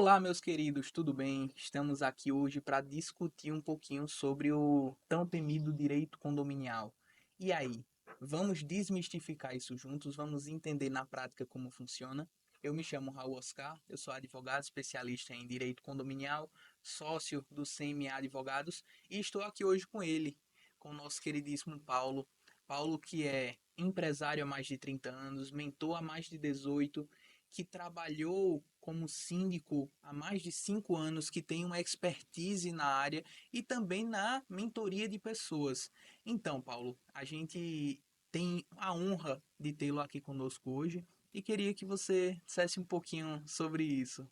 Olá, meus queridos, tudo bem? Estamos aqui hoje para discutir um pouquinho sobre o tão temido direito condominial. E aí, vamos desmistificar isso juntos, vamos entender na prática como funciona. Eu me chamo Raul Oscar, eu sou advogado especialista em direito condominial, sócio do CMA Advogados e estou aqui hoje com ele, com o nosso queridíssimo Paulo. Paulo que é empresário há mais de 30 anos, mentor há mais de 18, que trabalhou como síndico há mais de 5 anos, que tem uma expertise na área e também na mentoria de pessoas. Então, Paulo, a gente tem a honra de tê-lo aqui conosco hoje e queria que você dissesse um pouquinho sobre isso.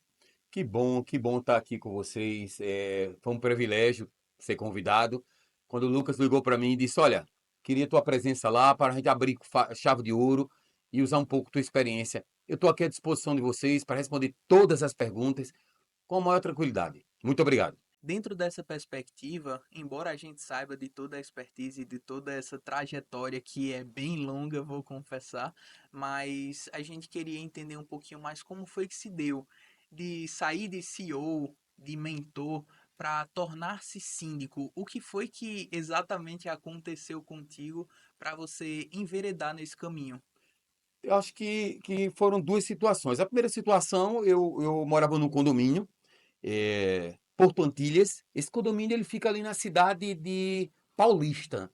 Que bom estar aqui com vocês. Foi um privilégio ser convidado. Quando o Lucas ligou para mim e disse: Olha, queria tua presença lá para a gente abrir chave de ouro e usar um pouco tua experiência. Eu estou aqui à disposição de vocês para responder todas as perguntas com a maior tranquilidade. Muito obrigado. Dentro dessa perspectiva, embora a gente saiba de toda a expertise, de toda essa trajetória que é bem longa, vou confessar, mas a gente queria entender um pouquinho mais como foi que se deu de sair de CEO, de mentor, para tornar-se síndico. O que foi que exatamente aconteceu contigo para você enveredar nesse caminho? Eu acho que foram duas situações. A primeira situação, eu morava num condomínio, Porto Antilhas. Esse condomínio ele fica ali na cidade de Paulista.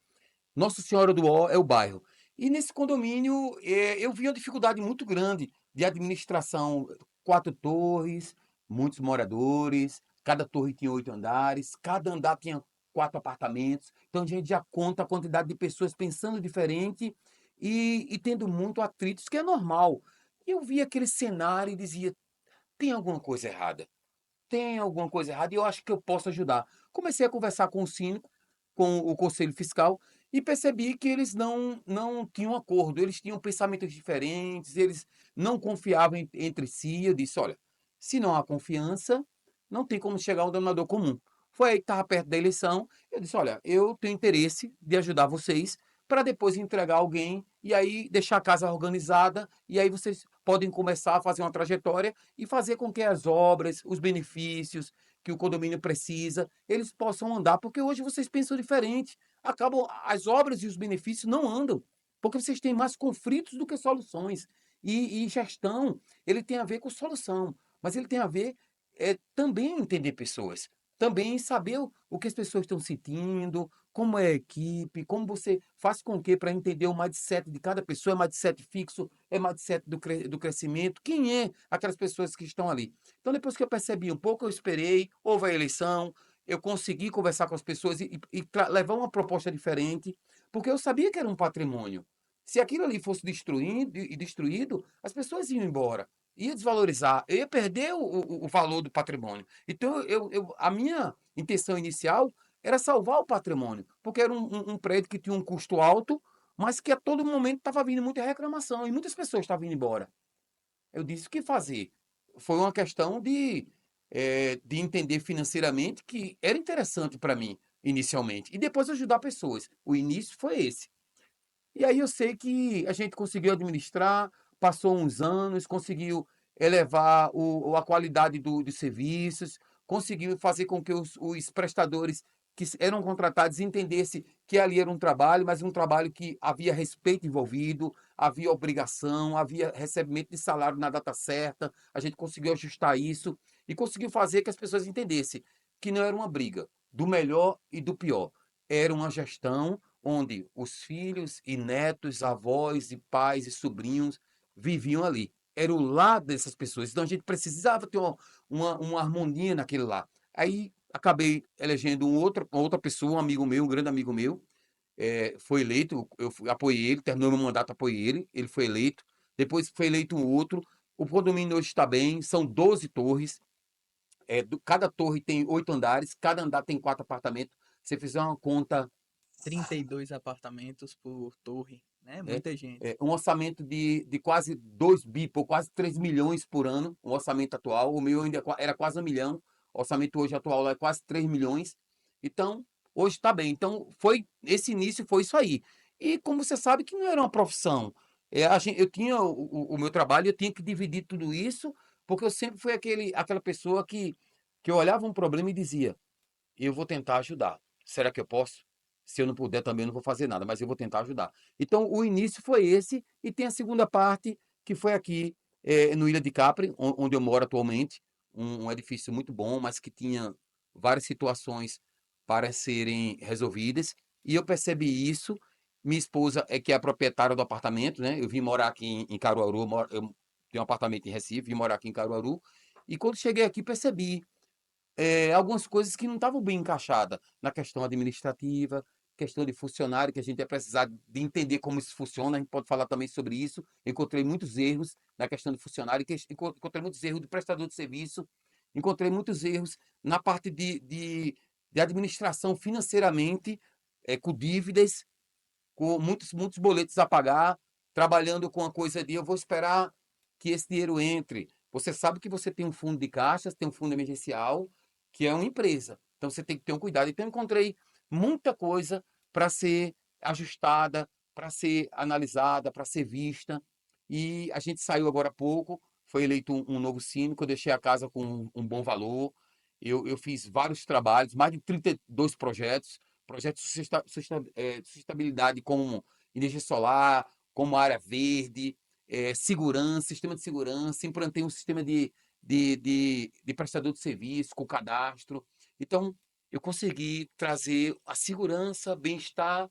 Nossa Senhora do Ó é o bairro. E nesse condomínio eu vi uma dificuldade muito grande de administração. Quatro torres, muitos moradores, cada torre tinha 8 andares, cada andar tinha quatro apartamentos. Então a gente já conta a quantidade de pessoas pensando diferente e tendo muito atritos, que é normal. E eu vi aquele cenário e dizia: tem alguma coisa errada, tem alguma coisa errada e eu acho que eu posso ajudar. Comecei a conversar com o síndico, com o conselho fiscal e percebi que eles não tinham acordo, eles tinham pensamentos diferentes, eles não confiavam entre si. Eu disse: olha, se não há confiança, não tem como chegar a um denominador comum. Foi aí que estava perto da eleição. Eu disse: olha, eu tenho interesse de ajudar vocês para depois entregar alguém e aí deixar a casa organizada e aí vocês podem começar a fazer uma trajetória e fazer com que as obras, os benefícios que o condomínio precisa, eles possam andar, porque hoje vocês pensam diferente. Acabam as obras e os benefícios não andam, porque vocês têm mais conflitos do que soluções. E gestão, ele tem a ver com solução, mas ele tem a ver também em entender pessoas, também em saber o que as pessoas estão sentindo, como é a equipe, como você faz com que para entender o mindset de cada pessoa, é mindset fixo, é mindset do crescimento, quem é aquelas pessoas que estão ali. Então, depois que eu percebi um pouco, eu esperei, houve a eleição, eu consegui conversar com as pessoas e levar uma proposta diferente, porque eu sabia que era um patrimônio. Se aquilo ali fosse destruído, as pessoas iam embora, ia desvalorizar, eu ia perder o valor do patrimônio. Então, a minha intenção inicial era salvar o patrimônio, porque era um prédio que tinha um custo alto, mas que a todo momento estava vindo muita reclamação e muitas pessoas estavam indo embora. Eu disse: o que fazer? Foi uma questão de entender financeiramente que era interessante para mim, inicialmente, e depois ajudar pessoas. O início foi esse. E aí eu sei que a gente conseguiu administrar, passou uns anos, conseguiu elevar a qualidade dos serviços, conseguiu fazer com que os prestadores que eram contratados entendessem que ali era um trabalho, mas um trabalho que havia respeito envolvido, havia obrigação, havia recebimento de salário na data certa. A gente conseguiu ajustar isso e conseguiu fazer que as pessoas entendessem que não era uma briga do melhor e do pior, era uma gestão onde os filhos e netos, avós e pais e sobrinhos viviam ali. Era o lar dessas pessoas. Então a gente precisava ter uma harmonia naquele lar. Aí acabei elegendo uma outra pessoa, um amigo meu, um grande amigo meu, foi eleito, apoiei ele, terminou meu mandato, apoiei ele, ele foi eleito. Depois foi eleito um outro. O condomínio hoje está bem, são 12 torres, cada torre tem 8 andares, cada andar tem quatro apartamentos. Se você fizer uma conta 32 apartamentos por torre, né? né? Muita gente. Um orçamento de quase 2 bi, por quase 3 milhões por ano, o orçamento atual. O meu ainda era quase 1 milhão, o orçamento hoje atual é quase 3 milhões. Então, hoje está bem. Então, esse início foi isso aí. E como você sabe que não era uma profissão, eu tinha o meu trabalho, eu tinha que dividir tudo isso Porque eu sempre fui aquela pessoa que olhava um problema e dizia: eu vou tentar ajudar. Será que eu posso? Se eu não puder, também não vou fazer nada, mas eu vou tentar ajudar. Então, o início foi esse, e tem a segunda parte, que foi aqui no Ilha de Capri, onde eu moro atualmente. Um edifício muito bom, mas que tinha várias situações para serem resolvidas. E eu percebi isso. Minha esposa é que é a proprietária do apartamento, né? Eu vim morar aqui em Caruaru, eu tenho um apartamento em Recife, vim morar aqui em Caruaru. E quando cheguei aqui, percebi algumas coisas que não estavam bem encaixadas na questão administrativa, questão de funcionário, que a gente vai precisar de entender como isso funciona, a gente pode falar também sobre isso. Encontrei muitos erros na questão de funcionário, encontrei muitos erros de prestador de serviço, encontrei muitos erros na parte de administração financeiramente, com dívidas, com muitos boletos a pagar, trabalhando com a coisa de eu vou esperar que esse dinheiro entre. Você sabe que você tem um fundo de caixas, tem um fundo emergencial, que é uma empresa. Então você tem que ter um cuidado. Então eu encontrei muita coisa para ser ajustada, para ser analisada, para ser vista. E a gente saiu agora há pouco, foi eleito um novo síndico, eu deixei a casa com um bom valor. Eu fiz vários trabalhos, mais de 32 projetos, projetos de sustentabilidade como energia solar, como área verde, segurança, sistema de segurança, implantei um sistema de prestador de serviço com cadastro. Então, eu consegui trazer a segurança, bem-estar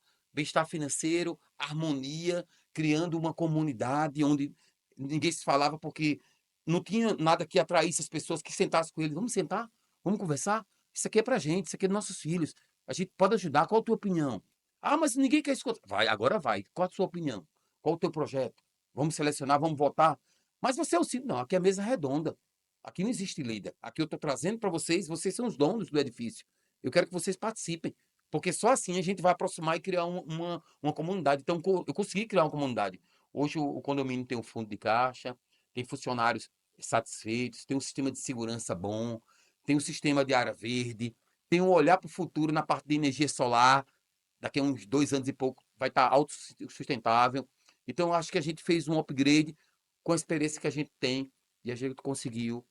financeiro, harmonia, criando uma comunidade onde ninguém se falava porque não tinha nada que atraísse as pessoas que sentassem com eles. Vamos sentar? Vamos conversar? Isso aqui é pra gente, isso aqui é dos nossos filhos. A gente pode ajudar. Qual a tua opinião? Ah, mas ninguém quer escutar. Vai, agora vai. Qual a sua opinião? Qual o teu projeto? Vamos selecionar, vamos votar. Mas você é o síndico. Não, aqui é a mesa redonda. Aqui não existe líder. Aqui eu estou trazendo para vocês, vocês são os donos do edifício. Eu quero que vocês participem. Porque só assim a gente vai aproximar e criar uma comunidade. Então, eu consegui criar uma comunidade. Hoje o condomínio tem um fundo de caixa, tem funcionários satisfeitos, tem um sistema de segurança bom, tem um sistema de área verde, tem um olhar para o futuro na parte de energia solar. Daqui a uns 2 anos e pouco vai estar autossustentável. Então, eu acho que a gente fez um upgrade com a experiência que a gente tem e a gente conseguiu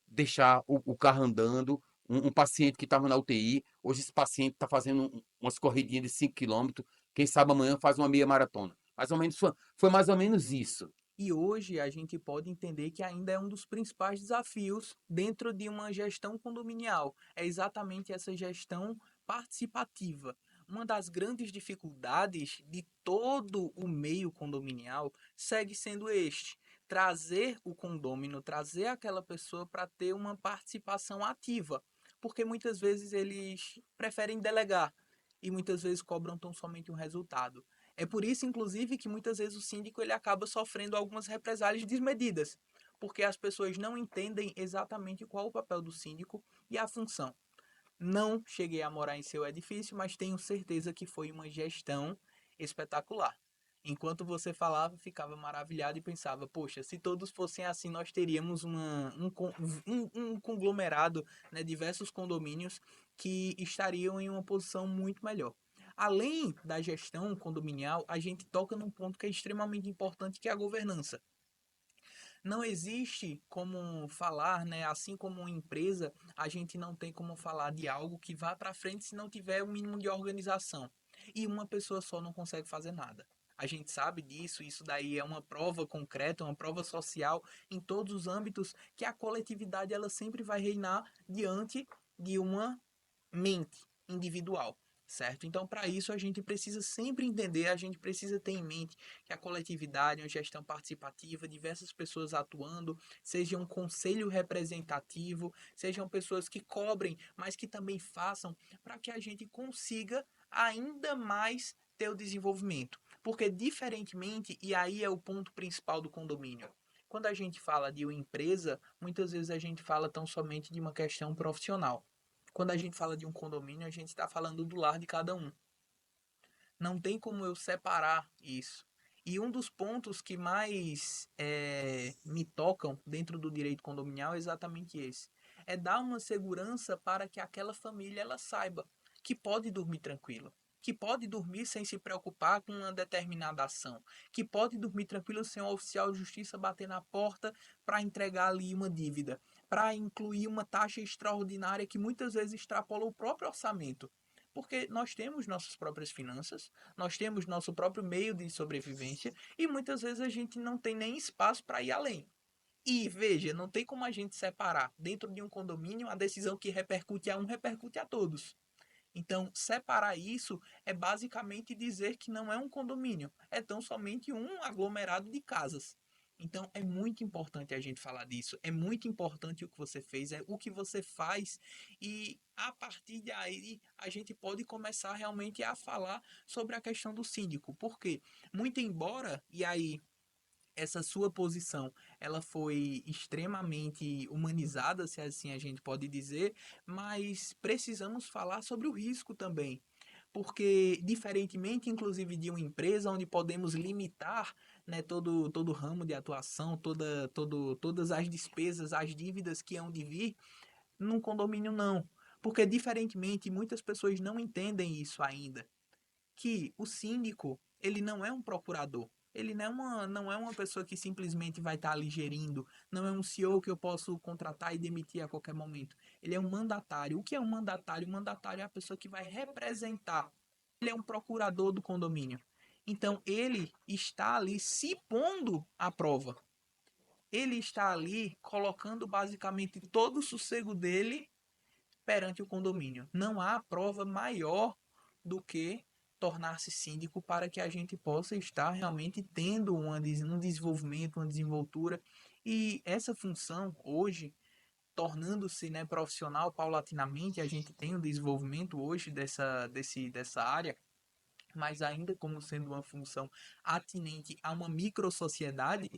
deixar o carro andando. Um paciente que estava na UTI, hoje esse paciente está fazendo umas corridinhas de 5 quilômetros. Quem sabe amanhã faz uma meia maratona. Mais ou menos foi mais ou menos isso. E hoje a gente pode entender que ainda é um dos principais desafios dentro de uma gestão condominial. É exatamente essa gestão participativa. Uma das grandes dificuldades de todo o meio condominial segue sendo este: trazer o condômino, trazer aquela pessoa para ter uma participação ativa. Porque muitas vezes eles preferem delegar e muitas vezes cobram tão somente um resultado. É por isso, inclusive, que muitas vezes o síndico ele acaba sofrendo algumas represálias desmedidas, porque as pessoas não entendem exatamente qual o papel do síndico e a função. Não cheguei a morar em seu edifício, mas tenho certeza que foi uma gestão espetacular. Enquanto você falava, ficava maravilhado e pensava: poxa, se todos fossem assim, nós teríamos um conglomerado, né, diversos condomínios que estariam em uma posição muito melhor. Além da gestão condominial, a gente toca num ponto que é extremamente importante, que é a governança. Não existe como falar, né? Assim como uma empresa, a gente não tem como falar de algo que vá para frente se não tiver o mínimo de organização. E uma pessoa só não consegue fazer nada. A gente sabe disso, isso daí é uma prova concreta, uma prova social em todos os âmbitos que a coletividade ela sempre vai reinar diante de uma mente individual, certo? Então, para isso, a gente precisa sempre entender, a gente precisa ter em mente que a coletividade, uma gestão participativa, diversas pessoas atuando, seja um conselho representativo, sejam pessoas que cobrem, mas que também façam para que a gente consiga ainda mais ter o desenvolvimento. Porque, diferentemente, e aí é o ponto principal do condomínio, quando a gente fala de uma empresa, muitas vezes a gente fala tão somente de uma questão profissional. Quando a gente fala de um condomínio, a gente está falando do lar de cada um. Não tem como eu separar isso. E um dos pontos que mais me tocam dentro do direito condominial é exatamente esse. É dar uma segurança para que aquela família ela saiba que pode dormir tranquila. que pode dormir sem se preocupar com uma determinada ação, que pode dormir tranquilo sem um oficial de justiça bater na porta para entregar ali uma dívida, para incluir uma taxa extraordinária que muitas vezes extrapola o próprio orçamento. Porque nós temos nossas próprias finanças, nós temos nosso próprio meio de sobrevivência e muitas vezes a gente não tem nem espaço para ir além. E veja, não tem como a gente separar dentro de um condomínio a decisão que repercute a um repercute a todos. Então, separar isso é basicamente dizer que não é um condomínio, é tão somente um aglomerado de casas. Então, é muito importante a gente falar disso. É muito importante o que você fez, é o que você faz, e a partir daí a gente pode começar realmente a falar sobre a questão do síndico. Porque, muito embora, e aí essa sua posição, ela foi extremamente humanizada, se assim a gente pode dizer, mas precisamos falar sobre o risco também. Porque, diferentemente, inclusive, de uma empresa onde podemos limitar, né, todo ramo de atuação, todas as despesas, as dívidas que hão de vir, num condomínio não. Porque, diferentemente, muitas pessoas não entendem isso ainda, que o síndico, ele não é um procurador. Ele não é uma pessoa que simplesmente vai estar ali gerindo. Não é um CEO que eu posso contratar e demitir a qualquer momento. Ele é um mandatário. O que é um mandatário? O mandatário é a pessoa que vai representar. Ele é um procurador do condomínio. Então, ele está ali se pondo à prova. Ele está ali colocando basicamente todo o sossego dele perante o condomínio. Não há prova maior do que tornar-se síndico para que a gente possa estar realmente tendo um desenvolvimento, uma desenvoltura. E essa função, hoje, tornando-se, né, profissional paulatinamente, a gente tem um desenvolvimento hoje dessa área, mas ainda como sendo uma função atinente a uma microsociedade,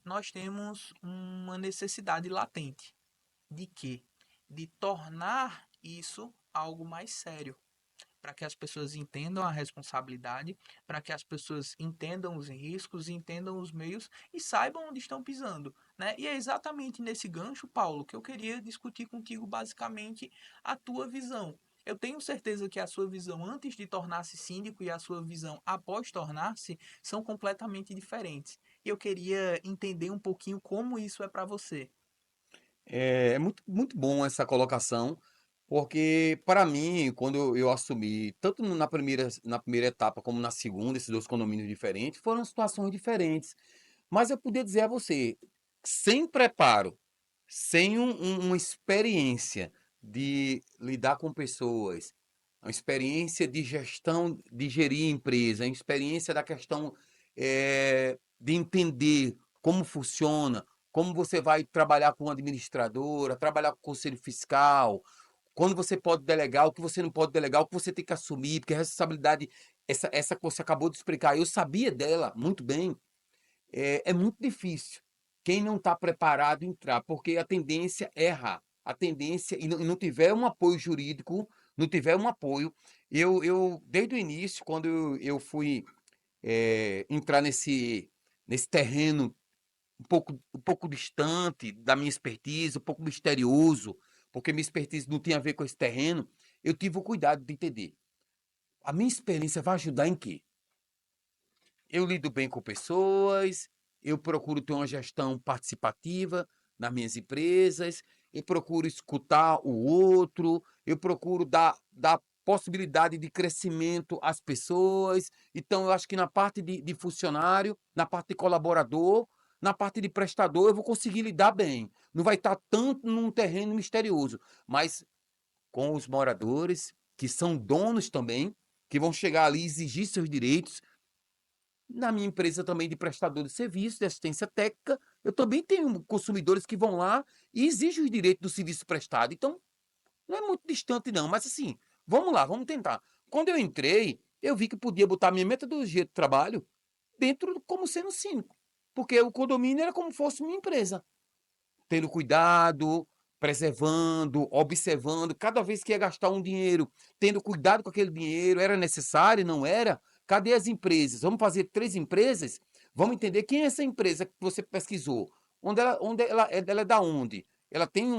nós temos uma necessidade latente de quê? De tornar isso algo mais sério, para que as pessoas entendam a responsabilidade, para que as pessoas entendam os riscos, entendam os meios e saibam onde estão pisando, né? E é exatamente nesse gancho, Paulo, que eu queria discutir contigo basicamente a tua visão. Eu tenho certeza que a sua visão antes de tornar-se síndico e a sua visão após tornar-se são completamente diferentes. E eu queria entender um pouquinho como isso é para você. É muito, muito bom essa colocação, porque para mim, quando eu assumi, tanto na primeira etapa como na segunda, esses dois condomínios diferentes, foram situações diferentes. Mas eu podia dizer a você, sem preparo, sem uma experiência de lidar com pessoas, uma experiência de gestão, de gerir empresa, uma experiência da questão de entender como funciona, como você vai trabalhar com administradora, trabalhar com conselho fiscal, quando você pode delegar, o que você não pode delegar, o que você tem que assumir, porque a responsabilidade, essa que você acabou de explicar, eu sabia dela muito bem, é muito difícil quem não está preparado entrar, porque a tendência é errar. A tendência, e não tiver um apoio jurídico, não tiver um apoio. Desde o início, quando eu fui entrar nesse terreno um pouco distante da minha expertise, um pouco misterioso, porque minha expertise não tinha a ver com esse terreno, eu tive o cuidado de entender. A minha experiência vai ajudar em quê? Eu lido bem com pessoas, eu procuro ter uma gestão participativa nas minhas empresas, eu procuro escutar o outro, eu procuro dar possibilidade de crescimento às pessoas. Então, eu acho que na parte de funcionário, na parte de colaborador, na parte de prestador, eu vou conseguir lidar bem. Não vai estar tanto num terreno misterioso, mas com os moradores, que são donos também, que vão chegar ali e exigir seus direitos. Na minha empresa também de prestador de serviço, de assistência técnica, eu também tenho consumidores que vão lá e exigem os direitos do serviço prestado. Então, não é muito distante não, mas assim, vamos lá, vamos tentar. Quando eu entrei, eu vi que podia botar minha metodologia de trabalho dentro como sendo síndico, porque o condomínio era como fosse minha empresa, tendo cuidado, preservando, observando, cada vez que ia gastar um dinheiro, tendo cuidado com aquele dinheiro, era necessário, não era? Cadê as empresas? Vamos fazer 3 empresas? Vamos entender quem é essa empresa que você pesquisou. Ela é da onde? Ela tem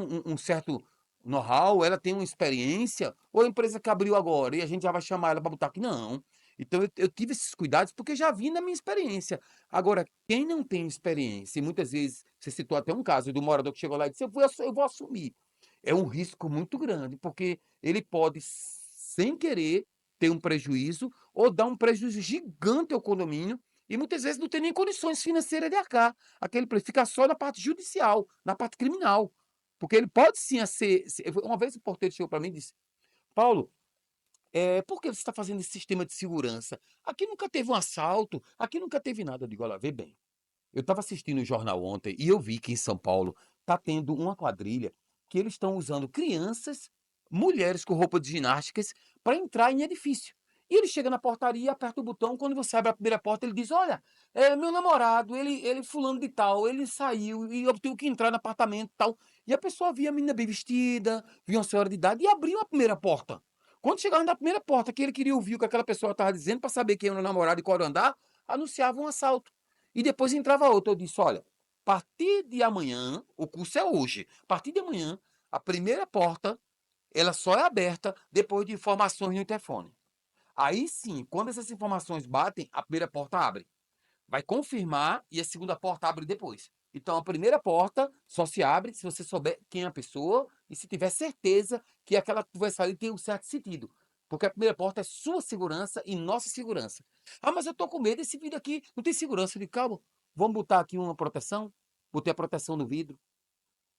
know-how, ela tem uma experiência, ou a empresa que abriu agora e a gente já vai chamar ela para botar aqui? Não. Então eu tive esses cuidados porque já vi na minha experiência. Agora, quem não tem experiência, e muitas vezes você citou até um caso do morador que chegou lá e disse: eu vou assumir. É um risco muito grande, porque ele pode, sem querer, ter um prejuízo ou dar um prejuízo gigante ao condomínio e muitas vezes não tem nem condições financeiras de arcar. Aquele preço fica só na parte judicial, na parte criminal. Porque ele pode sim uma vez o porteiro chegou para mim e disse: Paulo, por que você está fazendo esse sistema de segurança? Aqui nunca teve um assalto, aqui nunca teve nada. Eu digo: olha, vê bem. Eu estava assistindo o jornal ontem e eu vi que em São Paulo está tendo uma quadrilha que eles estão usando crianças, mulheres com roupa de ginásticas para entrar em edifício. E ele chega na portaria, aperta o botão, quando você abre a primeira porta, ele diz: olha, meu namorado, ele fulano de tal, ele saiu e eu tenho que entrar no apartamento e tal. E a pessoa via a menina bem vestida, via uma senhora de idade e abriu a primeira porta. Quando chegava na primeira porta, que ele queria ouvir o que aquela pessoa estava dizendo para saber quem era o namorado e qual era o andar, anunciava um assalto. E depois entrava outra. Eu disse: olha, a partir de amanhã, o curso é hoje. A partir de amanhã, a primeira porta, ela só é aberta depois de informações no interfone. Aí sim, quando essas informações batem, a primeira porta abre. Vai confirmar e a segunda porta abre depois. Então a primeira porta só se abre se você souber quem é a pessoa e se tiver certeza que aquela conversa ali tem um certo sentido. Porque a primeira porta é sua segurança e nossa segurança. Ah, mas eu tô com medo, esse vidro aqui não tem segurança. De calma, vamos botar aqui uma proteção. Botei a proteção no vidro,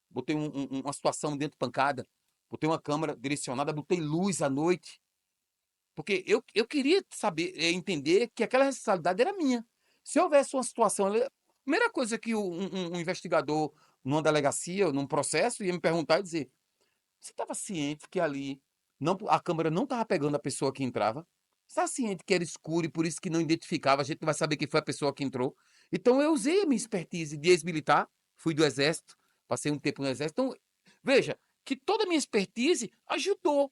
botei uma situação dentro pancada, botei uma câmera direcionada, botei luz à noite. Porque eu queria saber, entender que aquela responsabilidade era minha. Se houvesse uma situação, a primeira coisa que um investigador numa delegacia, num processo, ia me perguntar e dizer: você estava ciente que ali não, a câmera não estava pegando a pessoa que entrava? Você está ciente que era escuro e por isso que não identificava, a gente não vai saber quem foi a pessoa que entrou? Então eu usei a minha expertise de ex-militar, fui do exército, passei um tempo no exército. Então, veja que toda a minha expertise ajudou.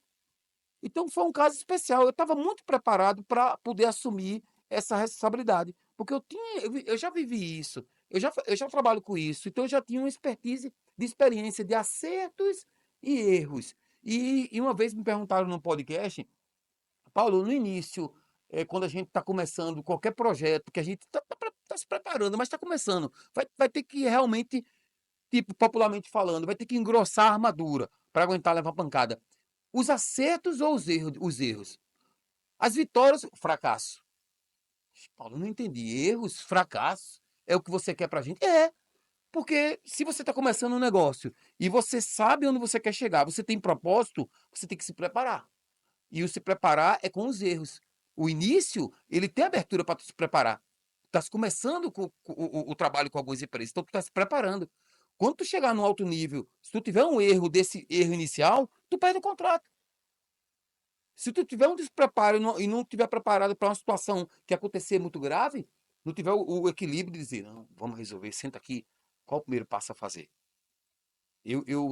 Então foi um caso especial. Eu estava muito preparado para poder assumir essa responsabilidade, porque eu já vivi isso, eu já trabalho com isso, então eu já tinha uma expertise de experiência de acertos e erros. E uma vez me perguntaram no podcast: Paulo, no início, quando a gente está começando qualquer projeto, que a gente está se preparando, mas está começando, vai ter que realmente, tipo, popularmente falando, vai ter que engrossar a armadura para aguentar levar pancada. Os acertos ou os erros? Os erros. As vitórias, fracasso. Paulo, não entendi. Erros, fracasso. É o que você quer pra gente? É. Porque se você está começando um negócio e você sabe onde você quer chegar, você tem propósito, você tem que se preparar. E o se preparar é com os erros. O início, ele tem abertura para tu se preparar. Tu estás começando o trabalho com algumas empresas, então tu está se preparando. Quando tu chegar no alto nível, se tu tiver um erro desse erro inicial, tu perde o contrato. Se tu tiver um despreparo e não tiver preparado para uma situação que acontecer muito grave, não tiver o equilíbrio de dizer: não, vamos resolver, senta aqui, qual o primeiro passo a fazer?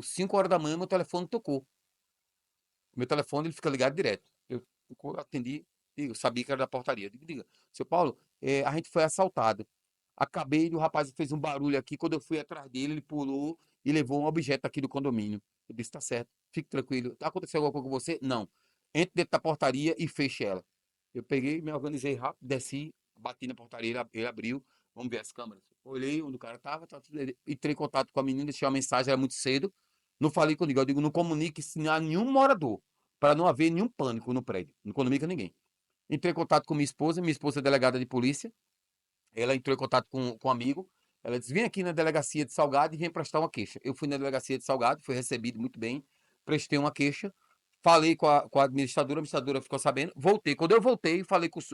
5 horas da manhã, meu telefone tocou. Meu telefone ele fica ligado direto. Eu atendi, eu sabia que era da portaria. Diga, seu Paulo, a gente foi assaltado. Acabei, o rapaz fez um barulho aqui. Quando eu fui atrás dele, ele pulou e levou um objeto aqui do condomínio. Eu disse: tá certo, fique tranquilo. Aconteceu alguma coisa com você? Não. Entre dentro da portaria e feche ela. Eu peguei, me organizei rápido, desci, bati na portaria, ele abriu. Vamos ver as câmeras. Olhei onde o cara estava, entrei em contato com a menina, deixei uma mensagem, era muito cedo. Não falei com ninguém, eu digo: não comunique a nenhum morador, para não haver nenhum pânico no prédio. Não comunica ninguém. Entrei em contato com minha esposa é delegada de polícia. Ela entrou em contato com um amigo. Ela disse: vem aqui na delegacia de Salgado e vem prestar uma queixa. Eu fui na delegacia de Salgado, fui recebido muito bem, prestei uma queixa, falei com a administradora ficou sabendo, voltei. Quando eu voltei,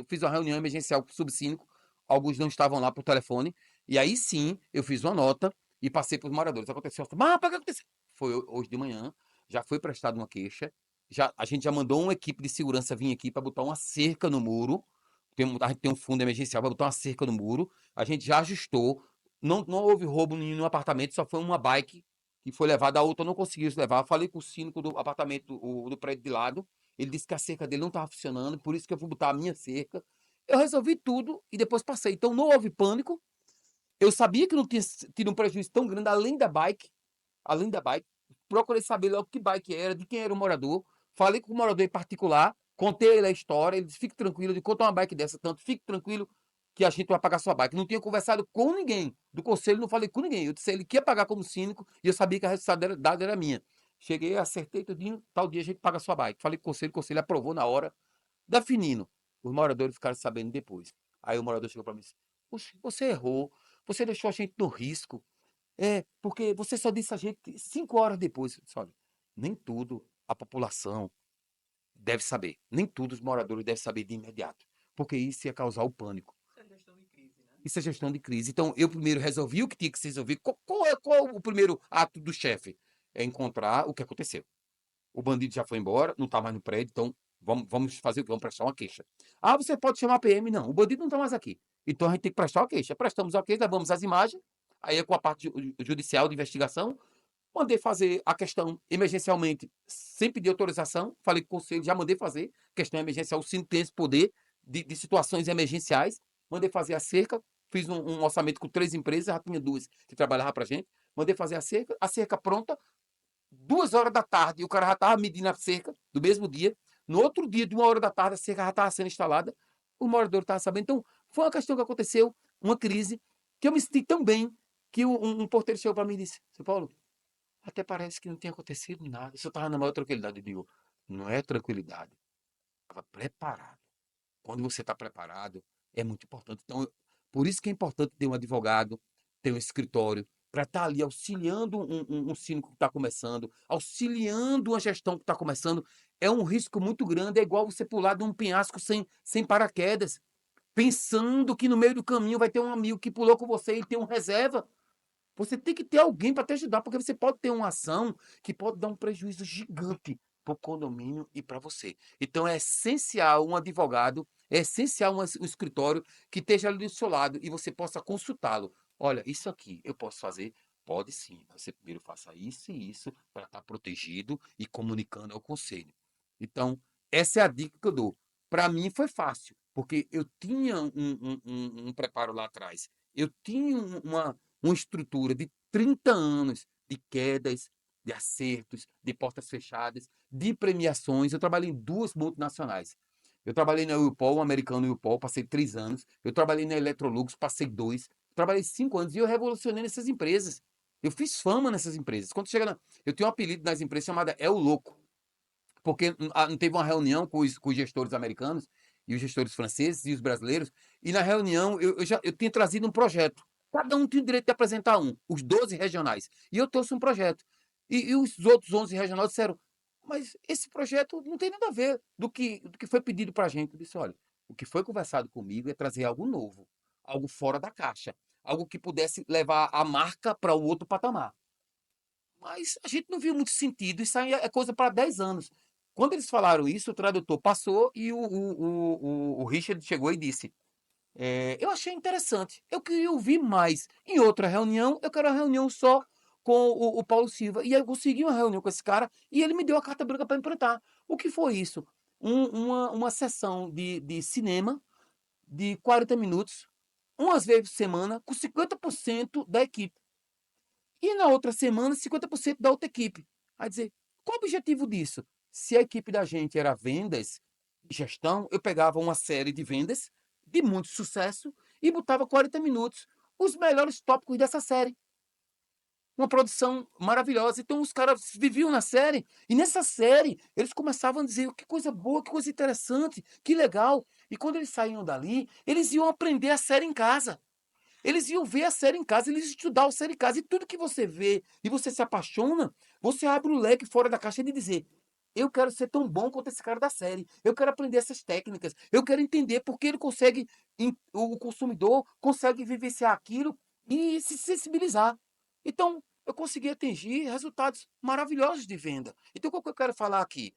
fiz uma reunião emergencial com o subsíndico, alguns não estavam lá por telefone, e aí sim eu fiz uma nota e passei para os moradores. Aconteceu, mas o que aconteceu? Foi hoje de manhã, já foi prestada uma queixa, a gente já mandou uma equipe de segurança vir aqui para botar uma cerca no muro. A gente tem um fundo emergencial para botar uma cerca no muro. A gente já ajustou. Não houve roubo no apartamento, só foi uma bike que foi levada, a outra não conseguiu se levar. Falei com o síndico do apartamento, do prédio de lado. Ele disse que a cerca dele não estava funcionando, por isso que eu vou botar a minha cerca. Eu resolvi tudo e depois passei. Então não houve pânico. Eu sabia que não tinha tido um prejuízo tão grande, além da bike. Além da bike. procurei saber logo que bike era, de quem era o morador. Falei com o morador em particular, contei ele a história, ele disse, fique tranquilo, de contar uma bike dessa, tanto, fique tranquilo que a gente vai pagar sua bike. Não tinha conversado com ninguém do conselho, não falei com ninguém. Eu disse a ele que ia pagar como síndico e eu sabia que a responsabilidade era minha. Cheguei, acertei tudinho, tal dia a gente paga a sua bike. Falei com o conselho aprovou na hora, definindo. Os moradores ficaram sabendo depois. Aí o morador chegou para mim e disse, "Poxa, você errou, você deixou a gente no risco. Porque você só disse a gente 5 horas depois." Eu disse, olha, nem tudo a população deve saber. Nem tudo os moradores devem saber de imediato. Porque isso ia causar o pânico. Isso é gestão de crise, né? Isso é gestão de crise. Então, eu primeiro resolvi o que tinha que se resolver. Qual é o primeiro ato do chefe? É encontrar o que aconteceu. O bandido já foi embora, não está mais no prédio, então vamos fazer o quê? Vamos prestar uma queixa. Ah, você pode chamar a PM? Não, o bandido não está mais aqui. Então a gente tem que prestar uma queixa. Prestamos a queixa, levamos as imagens, aí é com a parte judicial de investigação. Mandei fazer a questão emergencialmente, sem pedir autorização. Falei com o conselho, já mandei fazer. Questão emergencial, o síndico tem esse poder de situações emergenciais. Mandei fazer a cerca, fiz um orçamento com 3 empresas, já tinha 2 que trabalhavam para a gente. Mandei fazer a cerca pronta, 2 horas da tarde, e o cara já estava medindo a cerca do mesmo dia. No outro dia, de 1 hora da tarde, a cerca já estava sendo instalada. O morador estava sabendo. Então, foi uma questão que aconteceu, uma crise, que eu me senti tão bem que um porteiro chegou para mim e disse: Seu Paulo, até parece que não tem acontecido nada. Isso estava na maior tranquilidade. Eu digo: não é tranquilidade, estava preparado. Quando você está preparado, é muito importante. Então, por isso que é importante ter um advogado, ter um escritório, para estar ali auxiliando um síndico que está começando, auxiliando uma gestão que está começando. É um risco muito grande, é igual você pular de um penhasco sem paraquedas, pensando que no meio do caminho vai ter um amigo que pulou com você e tem um reserva. Você tem que ter alguém para te ajudar, porque você pode ter uma ação que pode dar um prejuízo gigante para o condomínio e para você. Então é essencial um advogado, é essencial um escritório que esteja ali do seu lado e você possa consultá-lo. Olha, isso aqui eu posso fazer? Pode sim. Você primeiro faça isso e isso para estar protegido e comunicando ao conselho. Então, essa é a dica que eu dou. Para mim foi fácil, porque eu tinha um preparo lá atrás. Eu tinha uma estrutura de 30 anos de quedas, de acertos, de portas fechadas, de premiações. Eu trabalhei em 2 multinacionais. Eu trabalhei na Whirlpool, um americano Whirlpool, passei 3 anos. Eu trabalhei na Electrolux, passei 2. Trabalhei 5 anos e eu revolucionei nessas empresas. Eu fiz fama nessas empresas. Quando chega eu tenho um apelido nas empresas chamado É o Louco, porque não teve uma reunião com os gestores americanos e os gestores franceses e os brasileiros, e na reunião eu tinha trazido um projeto. Cada um tinha o direito de apresentar os 12 regionais. E eu trouxe um projeto. E os outros 11 regionais disseram, mas esse projeto não tem nada a ver do que foi pedido para a gente. Eu disse, olha, o que foi conversado comigo é trazer algo novo, algo fora da caixa, algo que pudesse levar a marca para o outro patamar. Mas a gente não viu muito sentido, isso aí é coisa para 10 anos. Quando eles falaram isso, o tradutor passou e o Richard chegou e disse: eu achei interessante, eu queria ouvir mais. Em outra reunião, eu quero uma reunião só com o Paulo Silva. E aí eu consegui uma reunião com esse cara e ele me deu a carta branca para implantar. O que foi isso? Uma sessão de cinema de 40 minutos, umas vezes por semana, com 50% da equipe. E na outra semana, 50% da outra equipe. A dizer, qual o objetivo disso? Se a equipe da gente era vendas, gestão, eu pegava uma série de vendas de muito sucesso e botava 40 minutos os melhores tópicos dessa série. Uma produção maravilhosa. Então os caras viviam na série e nessa série eles começavam a dizer que coisa boa, que coisa interessante, que legal. E quando eles saíam dali, eles iam aprender a série em casa. Eles iam ver a série em casa, eles iam estudar a série em casa. E tudo que você vê e você se apaixona, você abre o leque fora da caixa de dizer: eu quero ser tão bom quanto esse cara da série. Eu quero aprender essas técnicas. Eu quero entender porque ele consegue, o consumidor consegue vivenciar aquilo e se sensibilizar. Então, eu consegui atingir resultados maravilhosos de venda. Então, o que eu quero falar aqui?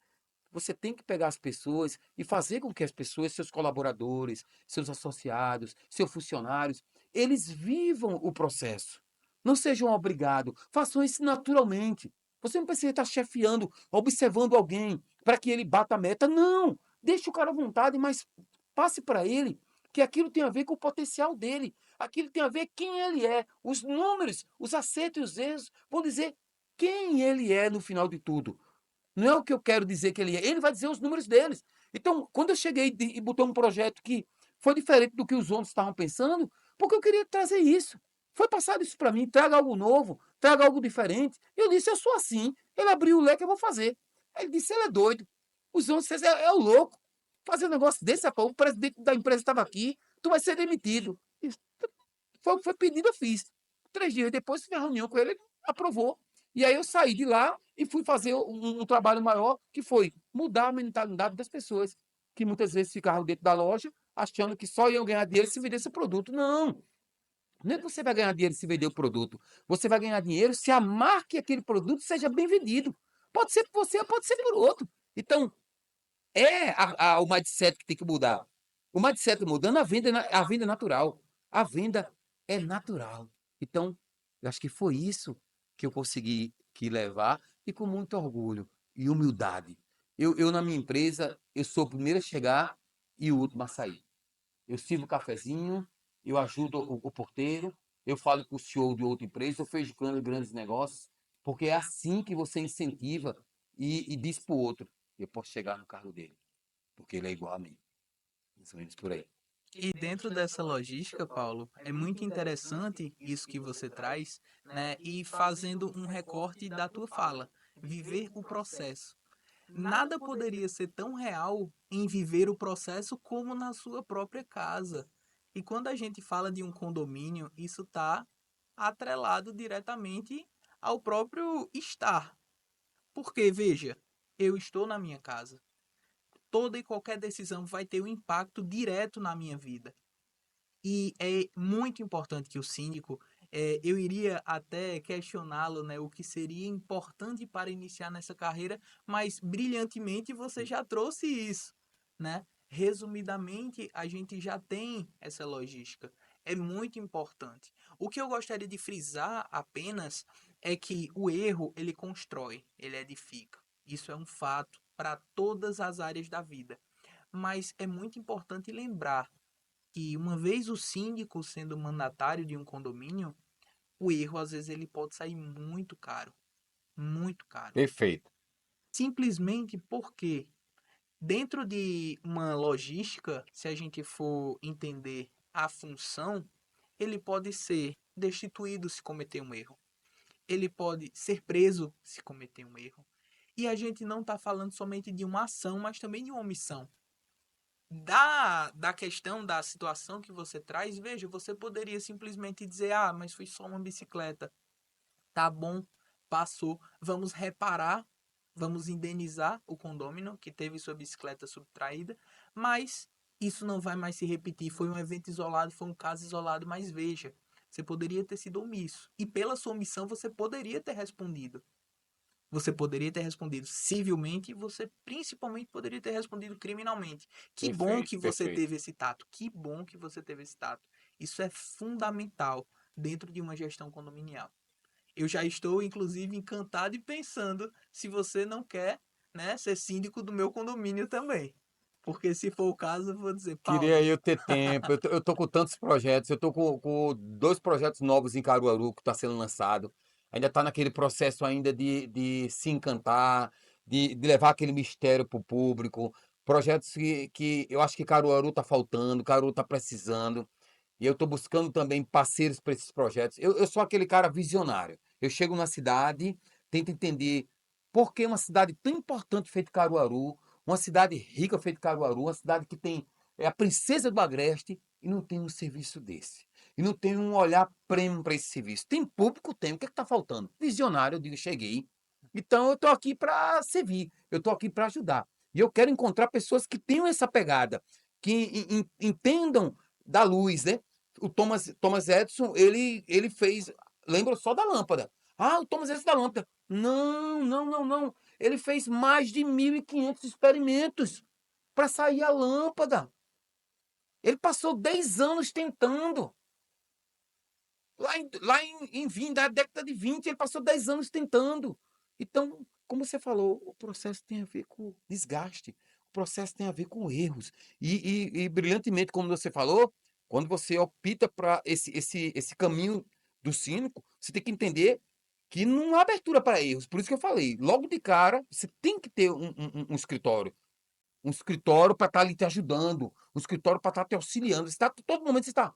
Você tem que pegar as pessoas e fazer com que as pessoas, seus colaboradores, seus associados, seus funcionários, eles vivam o processo. Não sejam obrigados, façam isso naturalmente. Você não precisa estar chefiando, observando alguém para que ele bata a meta. Não! Deixe o cara à vontade, mas passe para ele que aquilo tem a ver com o potencial dele. Aquilo tem a ver quem ele é. Os números, os acertos e os erros vão dizer quem ele é no final de tudo. Não é o que eu quero dizer que ele é. Ele vai dizer os números deles. Então, quando eu cheguei e botou um projeto que foi diferente do que os outros estavam pensando, porque eu queria trazer isso. Foi passado isso para mim, traga algo novo, traga algo diferente. Eu disse, eu sou assim. Ele abriu o leque, eu vou fazer. Aí ele disse, ele é doido. Os outros, você é o louco. Fazer um negócio desse, rapaz, o presidente da empresa estava aqui, tu vai ser demitido. Foi pedido, eu fiz. 3 dias depois, tive uma reunião com ele, ele aprovou. E aí eu saí de lá e fui fazer um trabalho maior, que foi mudar a mentalidade das pessoas, que muitas vezes ficavam dentro da loja achando que só iam ganhar dinheiro se vendesse o produto. Não, não é que você vai ganhar dinheiro se vender o produto. Você vai ganhar dinheiro se a marca e aquele produto seja bem vendido. Pode ser por você, pode ser por outro. Então, é o mindset que tem que mudar. O mindset mudando, a venda é natural. A venda é natural. Então, eu acho que foi isso que eu consegui que levar e com muito orgulho e humildade. Na minha empresa, eu sou o primeiro a chegar e o último a sair. Eu sirvo o cafezinho, eu ajudo o porteiro, eu falo com o CEO de outra empresa, eu fecho grandes negócios, porque é assim que você incentiva e diz para o outro, eu posso chegar no carro dele porque ele é igual a mim. Mais ou menos por aí. E dentro dessa logística, Paulo, é muito interessante isso que você traz, né? E fazendo um recorte da tua fala, viver o processo. Nada poderia ser tão real em viver o processo como na sua própria casa. E quando a gente fala de um condomínio, isso está atrelado diretamente ao próprio estar. Porque, veja, eu estou na minha casa. Toda e qualquer decisão vai ter um impacto direto na minha vida. E é muito importante que o síndico, eu iria até questioná-lo, né, o que seria importante para iniciar nessa carreira, mas brilhantemente você já trouxe isso, né? Resumidamente, a gente já tem essa logística. É muito importante. O que eu gostaria de frisar apenas é que o erro ele constrói, ele edifica. Isso é um fato para todas as áreas da vida. Mas é muito importante lembrar que uma vez o síndico sendo mandatário de um condomínio, o erro às vezes ele pode sair muito caro, muito caro. Perfeito. Simplesmente porque dentro de uma logística, se a gente for entender a função, ele pode ser destituído se cometer um erro. Ele pode ser preso se cometer um erro. E a gente não está falando somente de uma ação, mas também de uma omissão. Da questão da situação que você traz, veja, você poderia simplesmente dizer: ah, mas foi só uma bicicleta. Tá bom, passou. Vamos reparar, vamos indenizar o condômino que teve sua bicicleta subtraída, mas isso não vai mais se repetir. Foi um evento isolado, foi um caso isolado, mas veja, você poderia ter sido omisso. E pela sua omissão, você poderia ter respondido. Você poderia ter respondido civilmente e você principalmente poderia ter respondido criminalmente. Que bom Perfeito, que você perfeito. teve esse tato. Que bom que você teve esse tato. Isso é fundamental dentro de uma gestão condominial. Eu já estou, inclusive, encantado e pensando se você não quer, né, ser síndico do meu condomínio também. Porque se for o caso, eu vou dizer, Queria Paulo, eu ter tempo. Eu tô com tantos projetos. Eu tô com 2 projetos novos em Caruaru que está sendo lançado. Ainda está naquele processo ainda de se encantar, de levar aquele mistério para o público. Projetos que eu acho que Caruaru está faltando, Caruaru está precisando. E eu estou buscando também parceiros para esses projetos. Eu sou aquele cara visionário. Eu chego na cidade, tento entender por que uma cidade tão importante feita Caruaru, uma cidade rica feita Caruaru, uma cidade que tem a princesa do Agreste e não tem um serviço desse. E não tem um olhar prêmio para esse serviço. Tem público, tem. O que está faltando? Visionário, eu digo, cheguei. Então eu estou aqui para servir, eu estou aqui para ajudar. E eu quero encontrar pessoas que tenham essa pegada, que entendam da luz, né? O Thomas Edison, ele fez. Lembra só da lâmpada. Ah, o Thomas Edison da lâmpada. Não, não, não, não. Ele fez mais de 1.500 experimentos para sair a lâmpada. Ele passou 10 anos tentando. Lá em 20, da década de 20, ele passou 10 anos tentando. Então, como você falou, o processo tem a ver com desgaste. O processo tem a ver com erros. E brilhantemente, como você falou, quando você opta para esse caminho do cínico, você tem que entender que não há abertura para erros. Por isso que eu falei, logo de cara, você tem que ter um escritório. Um escritório para estar ali te ajudando, um escritório para estar te auxiliando. Você tá, todo momento você está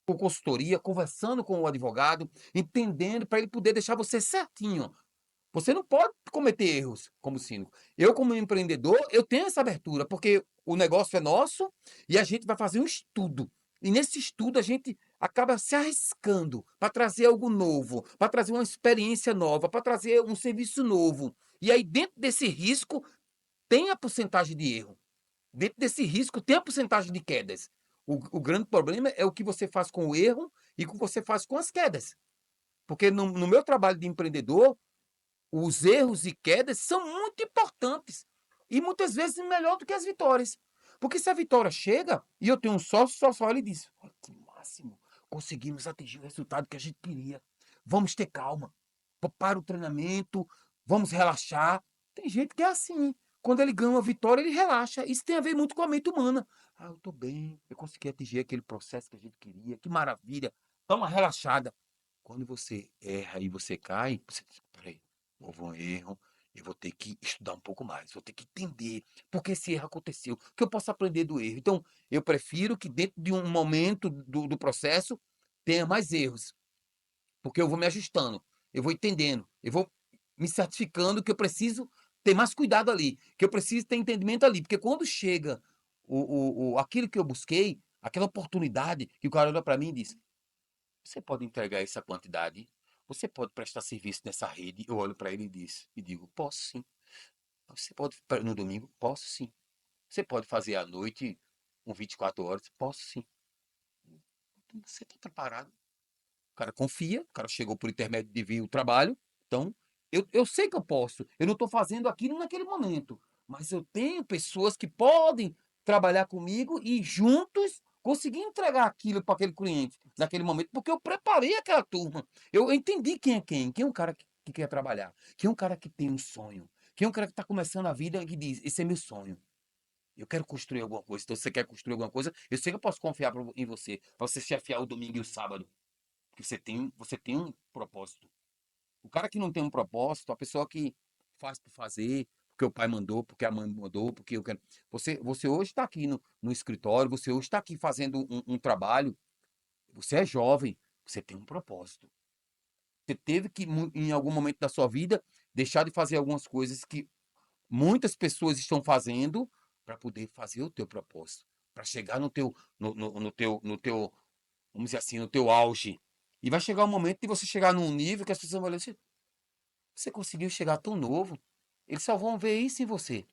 com consultoria, conversando com o advogado, entendendo para ele poder deixar você certinho. Você não pode cometer erros como síndico. Eu, como empreendedor, eu tenho essa abertura, porque o negócio é nosso e a gente vai fazer um estudo. E nesse estudo a gente acaba se arriscando para trazer algo novo, para trazer uma experiência nova, para trazer um serviço novo. E aí, dentro desse risco, tem a porcentagem de erro. Dentro desse risco, tem a porcentagem de quedas. O grande problema é o que você faz com o erro e o que você faz com as quedas. Porque no meu trabalho de empreendedor, os erros e quedas são muito importantes. E muitas vezes melhor do que as vitórias. Porque se a vitória chega e eu tenho um sócio olha e diz: "Olha que máximo, conseguimos atingir o resultado que a gente queria. Vamos ter calma. Para o treinamento, vamos relaxar." Tem gente que é assim. Quando ele ganha uma vitória, ele relaxa. Isso tem a ver muito com a mente humana. Ah, eu tô bem, eu consegui atingir aquele processo que a gente queria, que maravilha. Dá uma relaxada. Quando você erra e você cai, você diz: peraí, houve um erro, eu vou ter que estudar um pouco mais, vou ter que entender por que esse erro aconteceu, o que eu posso aprender do erro. Então, eu prefiro que dentro de um momento do processo tenha mais erros, porque eu vou me ajustando, eu vou entendendo, eu vou me certificando que eu preciso ter mais cuidado ali, que eu preciso ter entendimento ali, porque quando chega aquilo que eu busquei, aquela oportunidade que o cara olha para mim e diz: você pode entregar essa quantidade? Você pode prestar serviço nessa rede? Eu olho para ele e digo: posso sim. Você pode no domingo? Posso sim. Você pode fazer à noite, 24 horas? Posso sim. Então, você está preparado. O cara confia, o cara chegou por intermédio de vir o trabalho, então eu sei que eu posso. Eu não estou fazendo aquilo naquele momento, mas eu tenho pessoas que podem trabalhar comigo e juntos conseguir entregar aquilo para aquele cliente naquele momento, porque eu preparei aquela turma. Eu entendi quem é quem. Quem é um cara que quer trabalhar, quem é um cara que tem um sonho, quem é um cara que está começando a vida e diz: esse é meu sonho. Eu quero construir alguma coisa. Então, se você quer construir alguma coisa, eu sei que eu posso confiar em você, para você chefiar o domingo e o sábado. Porque você tem um propósito. O cara que não tem um propósito, a pessoa que faz por fazer, porque o pai mandou, porque a mãe mandou, porque eu quero. Você hoje está aqui no escritório, você hoje está aqui fazendo um trabalho, você é jovem, você tem um propósito. Você teve que, em algum momento da sua vida, deixar de fazer algumas coisas que muitas pessoas estão fazendo para poder fazer o teu propósito, para chegar no teu, vamos dizer assim, no teu auge. E vai chegar um momento de você chegar num nível que as pessoas vão olhar assim: você conseguiu chegar tão novo. Eles só vão ver isso em você.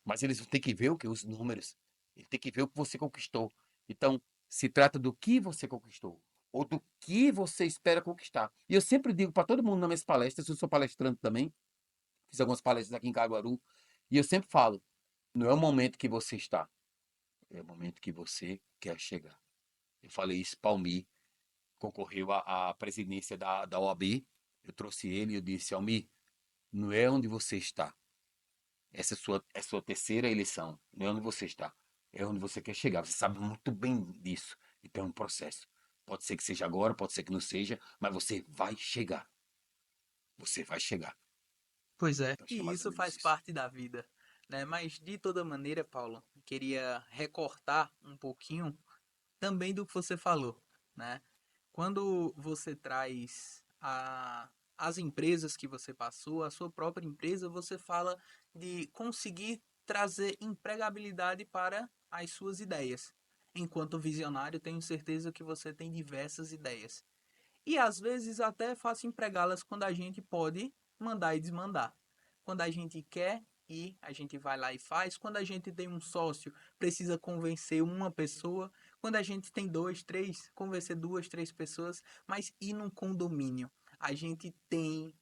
Mas eles vão ter que ver o que? Os números. Eles têm que ver o que você conquistou. Então, se trata do que você conquistou. Ou do que você espera conquistar. E eu sempre digo para todo mundo nas minhas palestras, eu sou palestrante também, fiz algumas palestras aqui em Caruaru, e eu sempre falo: não é o momento que você está, é o momento que você quer chegar. Eu falei isso para o Almir, concorreu à presidência da OAB. Eu trouxe ele e eu disse: Almir, não é onde você está. Essa é a sua terceira eleição. Não é onde você está. É onde você quer chegar. Você sabe muito bem disso. Então é um processo. Pode ser que seja agora, pode ser que não seja, mas você vai chegar. Você vai chegar. Pois é, Então acho que é e mais ou isso menos faz isso. parte da vida, né? Mas de toda maneira, Paulo, queria recortar um pouquinho também do que você falou, né? Quando você traz as empresas que você passou, a sua própria empresa, você fala de conseguir trazer empregabilidade para as suas ideias. Enquanto visionário, tenho certeza que você tem diversas ideias. E às vezes até é fácil empregá-las quando a gente pode mandar e desmandar. Quando a gente quer ir, a gente vai lá e faz. Quando a gente tem um sócio, precisa convencer uma pessoa. Quando a gente tem dois, três, convencer duas, três pessoas. Mas ir num condomínio, a gente tem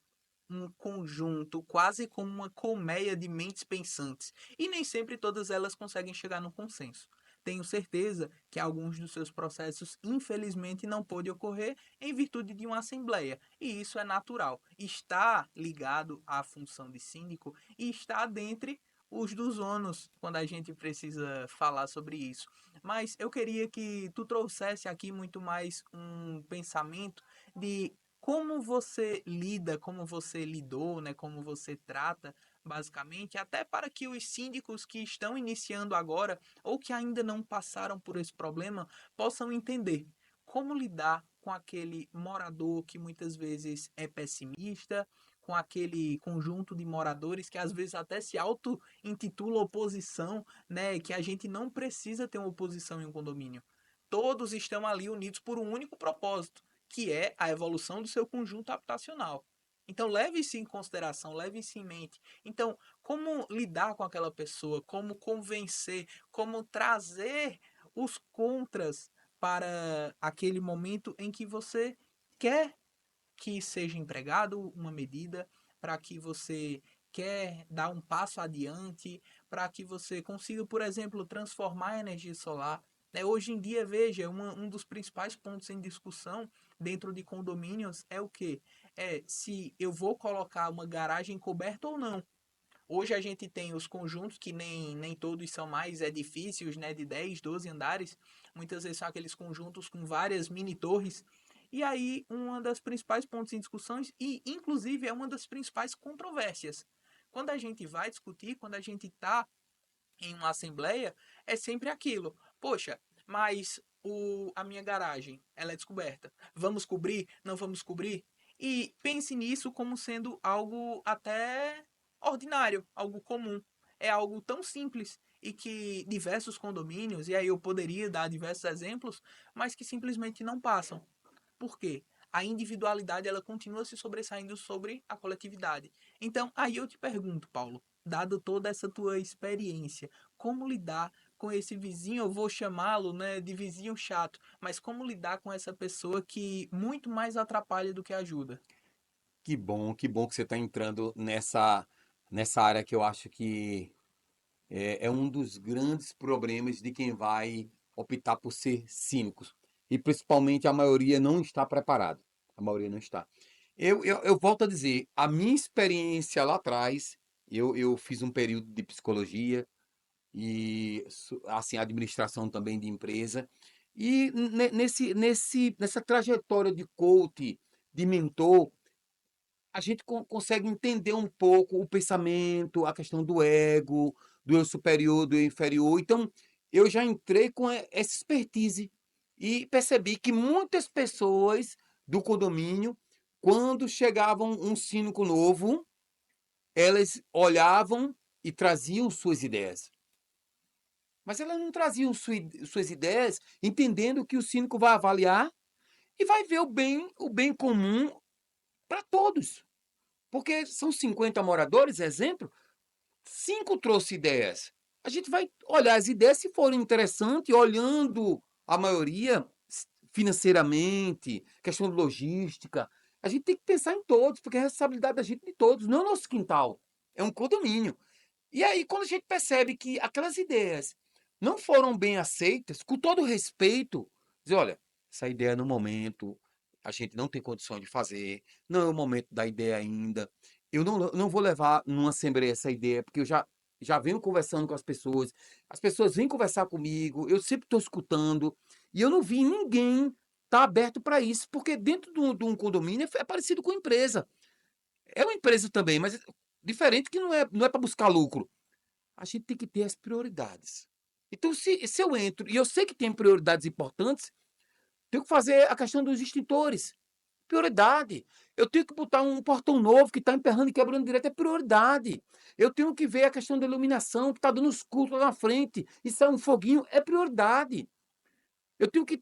um conjunto, quase como uma colmeia de mentes pensantes. E nem sempre todas elas conseguem chegar no consenso. Tenho certeza que alguns dos seus processos, infelizmente, não pôde ocorrer em virtude de uma assembleia. E isso é natural. Está ligado à função de síndico e está dentre os dos ônus quando a gente precisa falar sobre isso. Mas eu queria que tu trouxesse aqui muito mais um pensamento de como você lida, como você lidou, né, como você trata, basicamente, até para que os síndicos que estão iniciando agora ou que ainda não passaram por esse problema possam entender como lidar com aquele morador que muitas vezes é pessimista, com aquele conjunto de moradores que às vezes até se auto-intitula oposição, né, que a gente não precisa ter uma oposição em um condomínio. Todos estão ali unidos por um único propósito, que é a evolução do seu conjunto habitacional. Então leve isso em consideração, leve isso em mente. Então, como lidar com aquela pessoa, como convencer, como trazer os contras para aquele momento em que você quer que seja empregado uma medida, para que você quer dar um passo adiante, para que você consiga, por exemplo, transformar a energia solar. Né? Hoje em dia, veja, um dos principais pontos em discussão dentro de condomínios é o que? É se eu vou colocar uma garagem coberta ou não. Hoje a gente tem os conjuntos que nem todos são mais edifícios, né, de 10, 12 andares. Muitas vezes são aqueles conjuntos com várias mini torres. E aí, uma das principais pontos em discussões, e inclusive é uma das principais controvérsias. Quando a gente vai discutir, quando a gente está em uma assembleia, é sempre aquilo. Poxa, mas a minha garagem, ela é descoberta. Vamos cobrir? Não vamos cobrir? E pense nisso como sendo algo até ordinário, algo comum. É algo tão simples e que diversos condomínios, e aí eu poderia dar diversos exemplos, mas que simplesmente não passam. Por quê? A individualidade ela continua se sobressaindo sobre a coletividade. Então, aí eu te pergunto, Paulo, dado toda essa tua experiência, como lidar com esse vizinho, eu vou chamá-lo, né, de vizinho chato, mas como lidar com essa pessoa que muito mais atrapalha do que ajuda? Que bom que você está entrando nessa área que eu acho que é um dos grandes problemas de quem vai optar por ser cínico. E principalmente a maioria não está preparado. A maioria não está. Eu volto a dizer, a minha experiência lá atrás, eu fiz um período de psicologia e assim administração também de empresa. E nessa trajetória de coach, de mentor, a gente consegue entender um pouco o pensamento, a questão do ego, do eu superior, do eu inferior. Então, eu já entrei com essa expertise e percebi que muitas pessoas do condomínio, quando chegavam um síndico novo, elas olhavam e traziam suas ideias. Mas elas não traziam suas ideias entendendo que o síndico vai avaliar e vai ver o bem comum para todos. Porque são 50 moradores, exemplo, 5 trouxe ideias. A gente vai olhar as ideias, se forem interessantes, olhando a maioria financeiramente, questão de logística. A gente tem que pensar em todos, porque é a responsabilidade da gente de todos, não é nosso quintal. É um condomínio. E aí, quando a gente percebe que aquelas ideias não foram bem aceitas, com todo respeito, dizer, olha, essa ideia no momento a gente não tem condições de fazer, não é o momento da ideia ainda. Eu não vou levar numa assembleia essa ideia, porque já venho conversando com as pessoas vêm conversar comigo, eu sempre estou escutando, e eu não vi ninguém estar aberto para isso, porque dentro de um condomínio é parecido com empresa. É uma empresa também, mas diferente que não é para buscar lucro. A gente tem que ter as prioridades. Então, se eu entro e eu sei que tem prioridades importantes, tenho que fazer a questão dos extintores. Prioridade. Eu tenho que botar um portão novo que está emperrando e quebrando direto. É prioridade. Eu tenho que ver a questão da iluminação, que está dando os curtos lá na frente. E sai um foguinho. É prioridade. Eu tenho que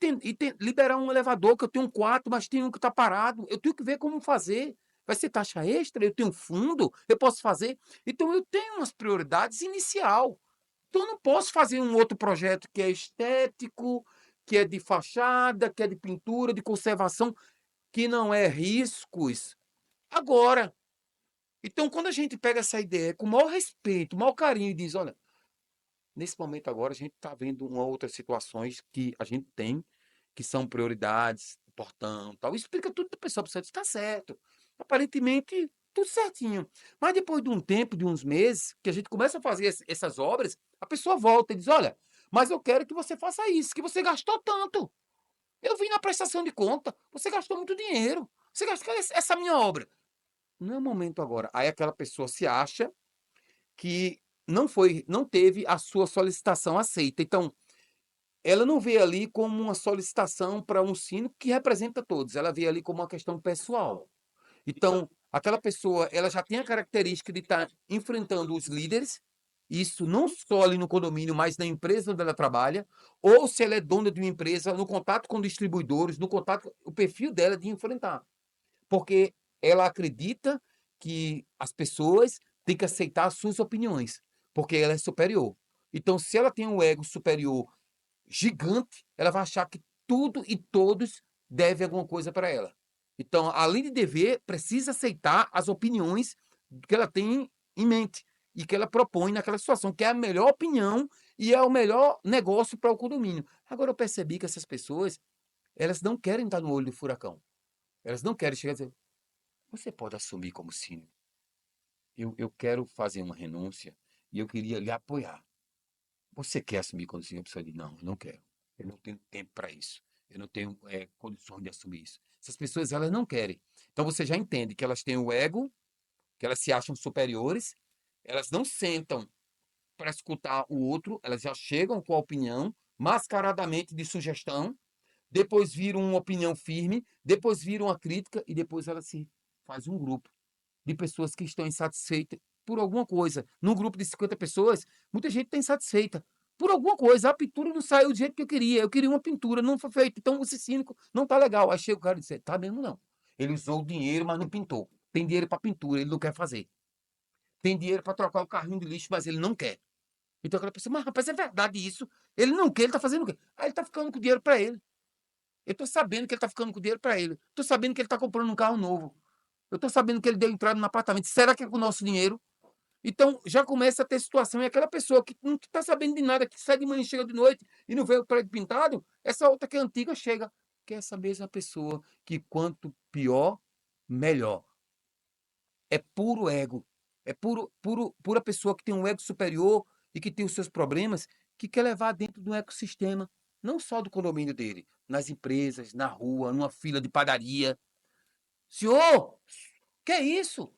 liberar um elevador, que eu tenho um quarto, mas tem um que está parado. Eu tenho que ver como fazer. Vai ser taxa extra? Eu tenho fundo? Eu posso fazer? Então, eu tenho umas prioridades inicial. Então, eu não posso fazer um outro projeto que é estético, que é de fachada, que é de pintura, de conservação, que não é riscos. Agora, então, quando a gente pega essa ideia com o maior respeito, o maior carinho e diz, olha, nesse momento agora a gente está vendo uma outras situações que a gente tem, que são prioridades, portanto, tal. Explica tudo para a pessoa, está certo. Aparentemente, tudo certinho. Mas depois de um tempo, de uns meses, que a gente começa a fazer essas obras, a pessoa volta e diz, olha, mas eu quero que você faça isso, que você gastou tanto. Eu vi na prestação de conta, você gastou muito dinheiro. Você gasta essa minha obra. Não é o momento agora. Aí aquela pessoa se acha que não teve a sua solicitação aceita. Então, ela não vê ali como uma solicitação para um síndico que representa todos, ela vê ali como uma questão pessoal. Então, aquela pessoa, ela já tem a característica de estar enfrentando os líderes, isso não só ali no condomínio, mas na empresa onde ela trabalha, ou se ela é dona de uma empresa, no contato com distribuidores, no contato, o perfil dela de enfrentar. Porque ela acredita que as pessoas têm que aceitar as suas opiniões, porque ela é superior. Então, se ela tem um ego superior gigante, ela vai achar que tudo e todos devem alguma coisa para ela. Então, além de dever, precisa aceitar as opiniões que ela tem em mente e que ela propõe naquela situação, que é a melhor opinião e é o melhor negócio para o condomínio. Agora, eu percebi que essas pessoas, elas não querem estar no olho do furacão. Elas não querem chegar e dizer, você pode assumir como síndico. Eu quero fazer uma renúncia e eu queria lhe apoiar. Você quer assumir como síndico? A pessoa diz, não, eu não quero. Eu não tenho tempo para isso. Eu não tenho condições de assumir isso. Essas pessoas, elas não querem. Então, você já entende que elas têm o ego, que elas se acham superiores, elas não sentam para escutar o outro, elas já chegam com a opinião, mascaradamente de sugestão, depois viram uma opinião firme, depois viram uma crítica e depois ela se faz um grupo de pessoas que estão insatisfeitas por alguma coisa. Num grupo de 50 pessoas, muita gente está insatisfeita por alguma coisa. A pintura não saiu do jeito que eu queria. Eu queria uma pintura, não foi feita. Então, esse cínico não está legal. Aí chega o cara e diz, tá mesmo não. Ele usou o dinheiro, mas não pintou. Tem dinheiro para pintura, ele não quer fazer. Tem dinheiro para trocar o carrinho de lixo, mas ele não quer. Então aquela pessoa, mas rapaz, é verdade isso. Ele não quer, ele está fazendo o quê? Aí ele está ficando com o dinheiro para ele. Eu estou sabendo que ele está ficando com o dinheiro para ele. Estou sabendo que ele está comprando um carro novo. Eu estou sabendo que ele deu entrada no apartamento. Será que é com o nosso dinheiro? Então, já começa a ter situação. E aquela pessoa que não está sabendo de nada, que sai de manhã e chega de noite e não vê o prédio pintado, essa outra que é antiga chega. Que é essa mesma pessoa que quanto pior, melhor. É puro ego. É pura pessoa que tem um ego superior e que tem os seus problemas, que quer levar dentro do ecossistema, não só do condomínio dele, nas empresas, na rua, numa fila de padaria. Senhor, que é isso?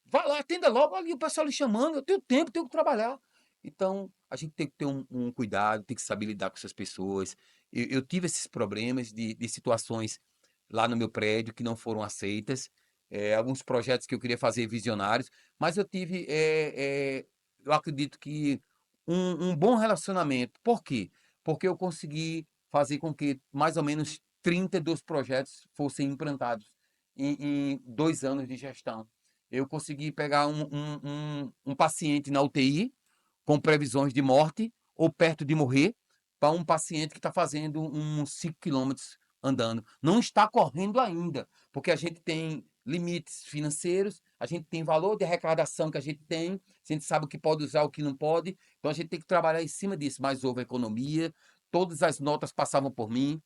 Vá lá, atenda logo ali o pessoal lhe chamando, eu tenho tempo, tenho que trabalhar. Então, a gente tem que ter um cuidado, tem que saber lidar com essas pessoas. Eu tive esses problemas de situações lá no meu prédio que não foram aceitas, alguns projetos que eu queria fazer visionários, mas eu tive, eu acredito que um bom relacionamento. Por quê? Porque eu consegui fazer com que mais ou menos 32 projetos fossem implantados em 2 anos de gestão. Eu consegui pegar um paciente na UTI com previsões de morte ou perto de morrer para um paciente que está fazendo uns 5 quilômetros andando. Não está correndo ainda, porque a gente tem limites financeiros, a gente tem valor de arrecadação que a gente tem, a gente sabe o que pode usar, o que não pode, então a gente tem que trabalhar em cima disso. Mas houve economia, todas as notas passavam por mim,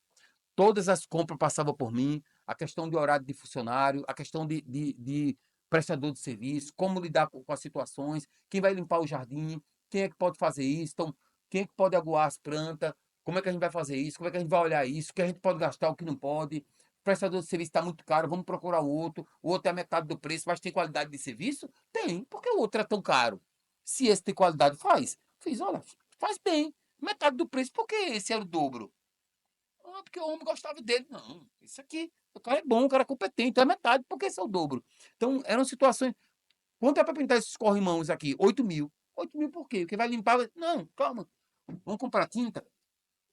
todas as compras passavam por mim, a questão de horário de funcionário, a questão de prestador de serviço, como lidar com as situações, quem vai limpar o jardim, quem é que pode fazer isso, então, quem é que pode aguar as plantas, como é que a gente vai fazer isso, como é que a gente vai olhar isso, o que a gente pode gastar, o que não pode. O prestador de serviço está muito caro, vamos procurar o outro é a metade do preço, mas tem qualidade de serviço? Tem, porque o outro é tão caro. Se esse tem qualidade, faz. Fiz, olha, faz bem, metade do preço, por que esse é o dobro? Ah, porque o homem gostava dele. Não, isso aqui, o cara é bom, o cara é competente, é metade, porque esse é o dobro. Então, eram situações. Quanto é para pintar esses corrimãos aqui? 8.000. 8.000 por quê? Porque vai limpar. Não, calma. Vamos comprar tinta.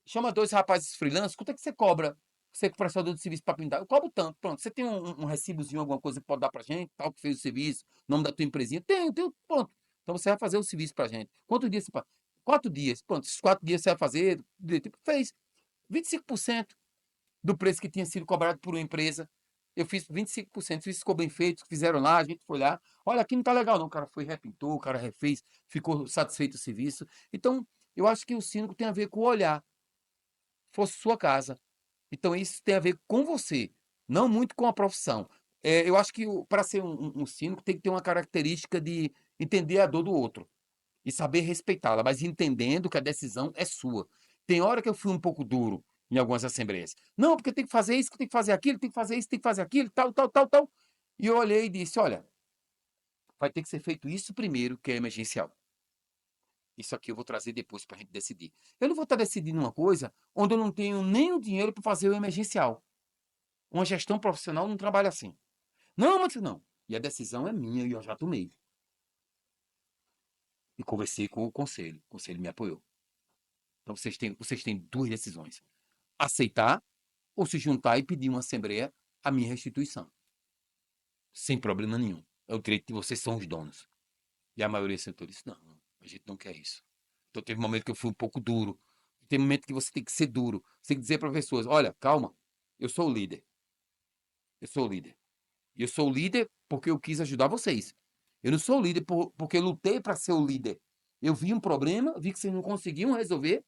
Chama dois rapazes freelance. Quanto é que você cobra? Você que é prestador de serviço para pintar? Eu cobro tanto. Pronto. Você tem um recibozinho, alguma coisa que pode dar pra gente? Tal que fez o serviço, nome da tua empresinha? Tenho. Pronto. Então você vai fazer o serviço pra gente. Quantos dias você faz? 4 dias. Pronto. Esses 4 dias você vai fazer. Fez 25% do preço que tinha sido cobrado por uma empresa. Eu fiz 25%, isso ficou bem feito, fizeram lá, a gente foi lá. Olha, aqui não tá legal, não. O cara foi, repintou, o cara refez, ficou satisfeito do serviço. Então, eu acho que o síndico tem a ver com o olhar, fosse sua casa. Então, isso tem a ver com você, não muito com a profissão. Eu acho que para ser um síndico tem que ter uma característica de entender a dor do outro e saber respeitá-la, mas entendendo que a decisão é sua. Tem hora que eu fui um pouco duro em algumas assembleias. Não, porque tem que fazer isso, tem que fazer aquilo, tem que fazer isso, tem que fazer aquilo, tal, tal, tal, tal. E eu olhei e disse, olha, vai ter que ser feito isso primeiro, que é emergencial. Isso aqui eu vou trazer depois para a gente decidir. Eu não vou estar decidindo uma coisa onde eu não tenho nem o dinheiro para fazer o emergencial. Uma gestão profissional não trabalha assim. Não, mas não. E a decisão é minha e eu já tomei. E conversei com o conselho me apoiou. Então vocês têm duas decisões: aceitar ou se juntar e pedir uma assembleia à minha restituição. Sem problema nenhum. É o direito de vocês, são os donos. E a maioria sentou e disse: não, a gente não quer isso. Então teve um momento que eu fui um pouco duro. Tem um momento que você tem que ser duro. Você tem que dizer para as pessoas: olha, calma, eu sou o líder. Eu sou o líder. E eu sou o líder porque eu quis ajudar vocês. Eu não sou o líder porque eu lutei para ser o líder. Eu vi um problema, vi que vocês não conseguiam resolver,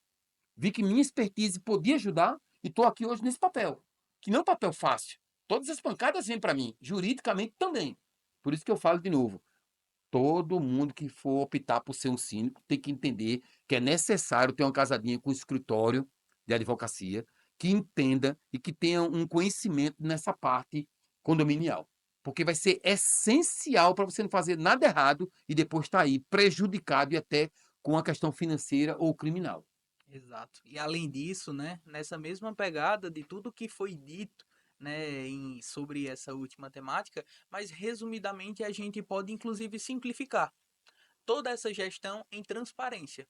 vi que minha expertise podia ajudar e estou aqui hoje nesse papel. Que não é um papel fácil. Todas as pancadas vêm para mim, juridicamente também. Por isso que eu falo de novo. Todo mundo que for optar por ser um síndico tem que entender que é necessário ter uma casadinha com escritório de advocacia que entenda e que tenha um conhecimento nessa parte condominial. Porque vai ser essencial para você não fazer nada errado e depois estar aí prejudicado e até com a questão financeira ou criminal. Exato. E além disso, né, nessa mesma pegada de tudo que foi dito, né, sobre essa última temática, mas resumidamente a gente pode inclusive simplificar toda essa gestão em transparência.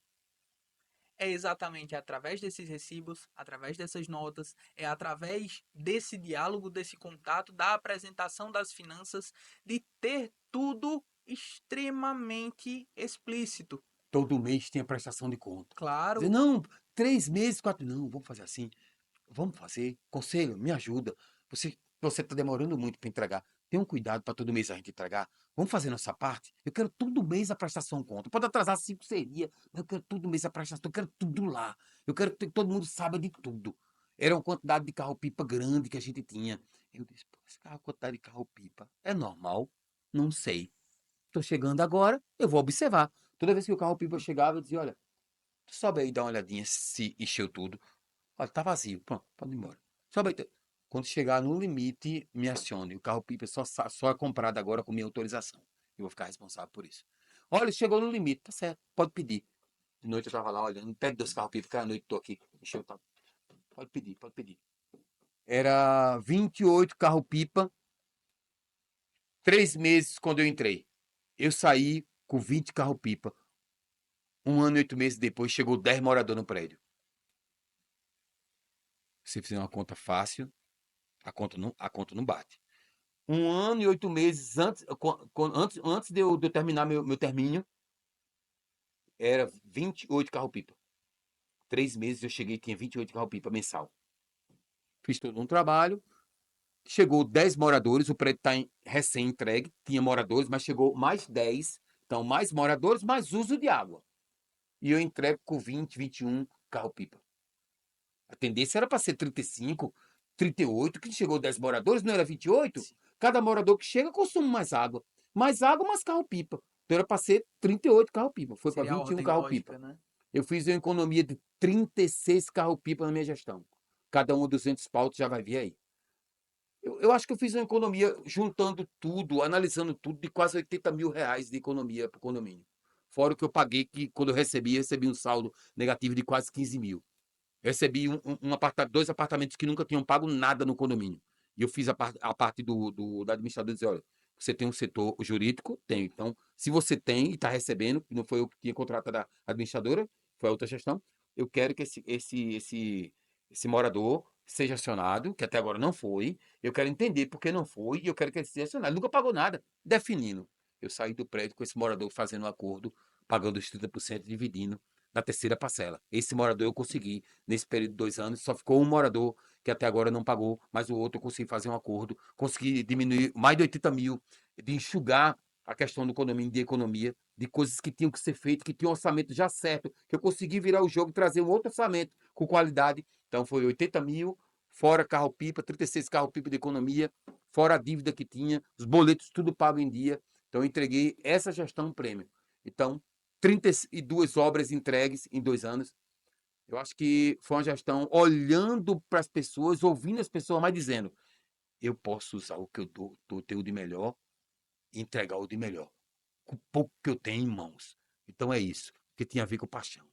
É exatamente através desses recibos, através dessas notas, é através desse diálogo, desse contato, da apresentação das finanças, de ter tudo extremamente explícito. Todo mês tem a prestação de conta. Dizer, Claro, não, 3 meses, 4. Não, vamos fazer assim. Vamos fazer. Conselho, me ajuda. Você está demorando muito para entregar. Tenha um cuidado para todo mês a gente entregar. Vamos fazer nossa parte? Eu quero todo mês a prestação conta. Pode atrasar 5 dias, mas eu quero todo mês a prestação. Eu quero tudo lá. Eu quero que todo mundo saiba de tudo. Era uma quantidade de carro-pipa grande que a gente tinha. Eu disse, pô, essa quantidade de carro-pipa é normal? Não sei. Estou chegando agora, eu vou observar. Toda vez que o carro-pipa chegava, eu dizia, olha, sobe aí e dá uma olhadinha se encheu tudo. Olha, tá vazio. Pronto, pode ir embora. Só vai ter. Quando chegar no limite, me acione. O carro-pipa só é comprado agora com minha autorização. Eu vou ficar responsável por isso. Olha, chegou no limite, tá certo, pode pedir. De noite eu tava lá olhando, pede 2 carros-pipa, cada noite eu tô aqui. Encheu, tá. Pode pedir, pode pedir. Era 28 carro-pipa, 3 meses quando eu entrei. Eu saí com 20 carro-pipa. 1 ano e 8 meses depois, chegou 10 moradores no prédio. Se você fizer uma conta fácil, a conta não bate. 1 ano e 8 meses antes de eu terminar meu término, era 28 carro-pipa. 3 meses eu cheguei e tinha 28 carro-pipa mensal. Fiz todo um trabalho, chegou 10 moradores, o prédio está recém-entregue, tinha moradores, mas chegou mais 10. Então, mais moradores, mais uso de água. E eu entrego com 20, 21 carro-pipa. A tendência era para ser 35, 38, que chegou 10 moradores, não era 28? Cada morador que chega consome mais água. Mais água, mais carro-pipa. Então era para ser 38 carro-pipa. Foi para seria a 21 ordem carro-pipa. lógica, né? Eu fiz uma economia de 36 carro-pipa na minha gestão. Cada um 200 pautas já vai vir aí. Eu acho que eu fiz uma economia, juntando tudo, analisando tudo, de quase 80 mil reais de economia para o condomínio. Fora o que eu paguei, que quando eu recebi um saldo negativo de quase 15 mil. Eu recebi dois apartamentos que nunca tinham pago nada no condomínio. E eu fiz a parte da administradora dizer, olha, você tem um setor jurídico? Tem. Então, se você tem e está recebendo, não foi eu que tinha contratado a administradora, foi a outra gestão, eu quero que esse morador seja acionado, que até agora não foi. Eu quero entender por que não foi e eu quero que ele seja acionado. Ele nunca pagou nada. Definindo. Eu saí do prédio com esse morador fazendo um acordo, pagando os 30%, dividindo na terceira parcela. Esse morador eu consegui, nesse período de 2 anos, só ficou um morador que até agora não pagou, mas o outro eu consegui fazer um acordo, consegui diminuir mais de 80 mil, de enxugar a questão do condomínio de economia, de coisas que tinham que ser feitas, que tinham um orçamento já certo, que eu consegui virar o jogo e trazer um outro orçamento com qualidade. Então foi 80 mil, fora carro-pipa, 36 carro-pipa de economia, fora a dívida que tinha, os boletos tudo pago em dia. Então eu entreguei essa gestão prêmio. Então, 32 obras entregues em 2 anos. Eu acho que foi uma gestão olhando para as pessoas, ouvindo as pessoas, mas dizendo: eu posso usar o que tenho de melhor e entregar o de melhor, com o pouco que eu tenho em mãos. Então é isso, que tinha a ver com paixão.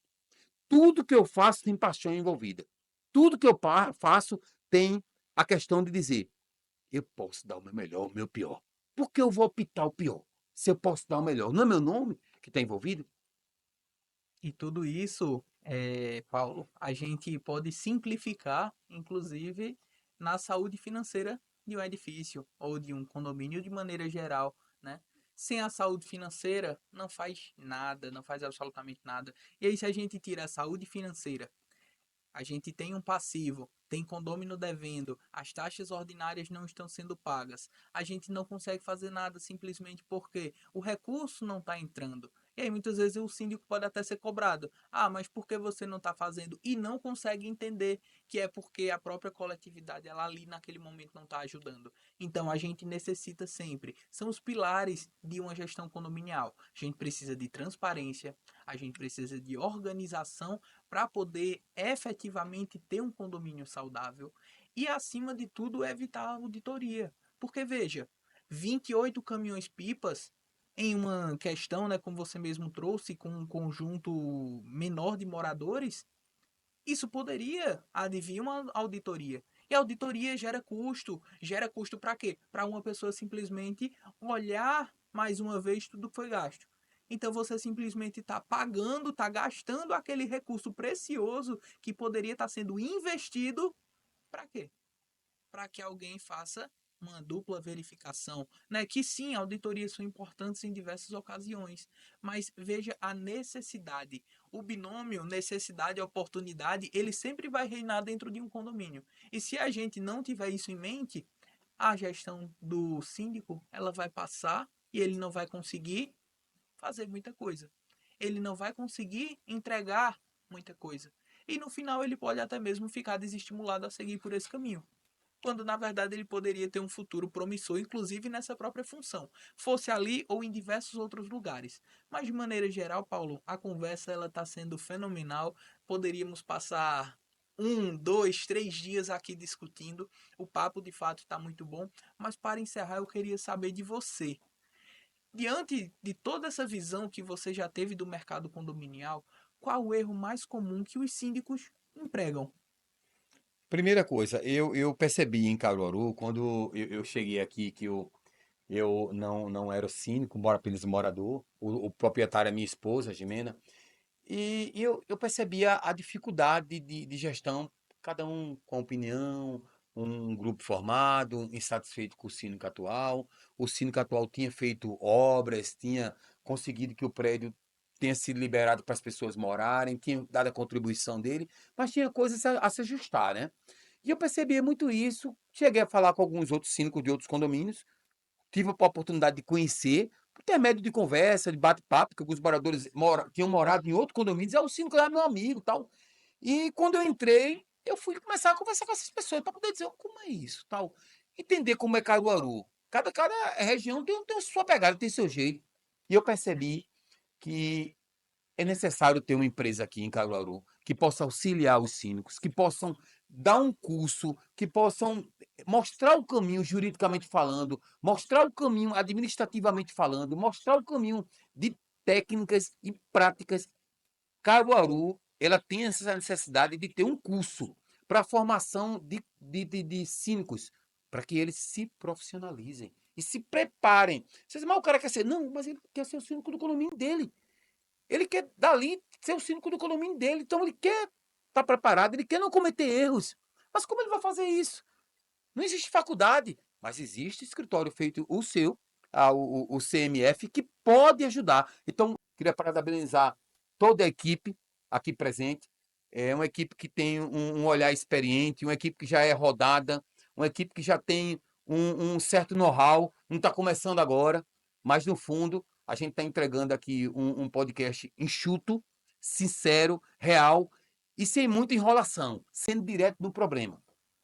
Tudo que eu faço tem paixão envolvida. Tudo que eu faço tem a questão de dizer: eu posso dar o meu melhor, o meu pior. Por que eu vou optar o pior? Se eu posso dar o melhor, não é meu nome que está envolvido? E tudo isso, Paulo, a gente pode simplificar, inclusive, na saúde financeira de um edifício ou de um condomínio de maneira geral, né? Sem a saúde financeira, não faz nada, não faz absolutamente nada. E aí, se a gente tira a saúde financeira, a gente tem um passivo, tem condômino devendo, as taxas ordinárias não estão sendo pagas. A gente não consegue fazer nada simplesmente porque o recurso não está entrando. E aí muitas vezes o síndico pode até ser cobrado. Ah, mas por que você não está fazendo? E não consegue entender que é porque a própria coletividade ela ali naquele momento não está ajudando. Então a gente necessita sempre. São os pilares de uma gestão condominial. A gente precisa de transparência, a gente precisa de organização para poder efetivamente ter um condomínio saudável e, acima de tudo, evitar a auditoria. Porque, veja, 28 caminhões-pipas em uma questão, né, como você mesmo trouxe, com um conjunto menor de moradores, isso poderia advir uma auditoria. E a auditoria gera custo para quê? Para uma pessoa simplesmente olhar mais uma vez tudo que foi gasto. Então você simplesmente está pagando, está gastando aquele recurso precioso que poderia estar sendo investido para quê? Para que alguém faça uma dupla verificação, né? Que sim, auditorias são importantes em diversas ocasiões, mas veja a necessidade. O binômio necessidade e oportunidade, ele sempre vai reinar dentro de um condomínio. E se a gente não tiver isso em mente, a gestão do síndico, ela vai passar e ele não vai conseguir fazer muita coisa. Ele não vai conseguir entregar muita coisa. E no final ele pode até mesmo ficar desestimulado a seguir por esse caminho, quando na verdade ele poderia ter um futuro promissor, inclusive nessa própria função, fosse ali ou em diversos outros lugares. Mas de maneira geral, Paulo, a conversa ela está sendo fenomenal. Poderíamos passar um, dois, 3 dias aqui discutindo. O papo de fato está muito bom. Mas para encerrar, eu queria saber de você. Diante de toda essa visão que você já teve do mercado condominial, qual o erro mais comum que os síndicos empregam? Primeira coisa, eu percebi em Caruaru, quando eu cheguei aqui, que eu não era o síndico, moro apenas morador, o proprietário é minha esposa, Jimena, e eu percebi a dificuldade de gestão, cada um com opinião, um grupo formado, insatisfeito com o síndico atual tinha feito obras, tinha conseguido que o prédio tenha sido liberado para as pessoas morarem, tinha dado a contribuição dele, mas tinha coisas a se ajustar, né? E eu percebi muito isso, cheguei a falar com alguns outros síndicos de outros condomínios, tive a oportunidade de conhecer, por intermédio de conversa, de bate-papo, que alguns moradores tinham morado em outro condomínio, o síndico era meu amigo e tal. E quando eu entrei, eu fui começar a conversar com essas pessoas para poder dizer como é isso, tal. Entender como é Caruaru. Cada região tem a sua pegada, tem seu jeito. E eu percebi que é necessário ter uma empresa aqui em Caruaru que possa auxiliar os síndicos, que possam dar um curso, que possam mostrar o caminho juridicamente falando, mostrar o caminho administrativamente falando, mostrar o caminho de técnicas e práticas. Caruaru, ela tem essa necessidade de ter um curso para a formação de síndicos, para que eles se profissionalizem e se preparem. Vocês, mas o cara quer ser, não, mas ele quer ser o síndico do condomínio dele. Ele quer dali ser o síndico do condomínio dele. Então ele quer estar preparado, ele quer não cometer erros. Mas como ele vai fazer isso? Não existe faculdade, mas existe escritório feito o seu, o CMF, que pode ajudar. Então, queria parabenizar toda a equipe aqui presente. É uma equipe que tem um olhar experiente, uma equipe que já é rodada, uma equipe que já tem um certo know-how, não está começando agora, mas no fundo a gente está entregando aqui um podcast enxuto, sincero, real e sem muita enrolação, sendo direto do problema.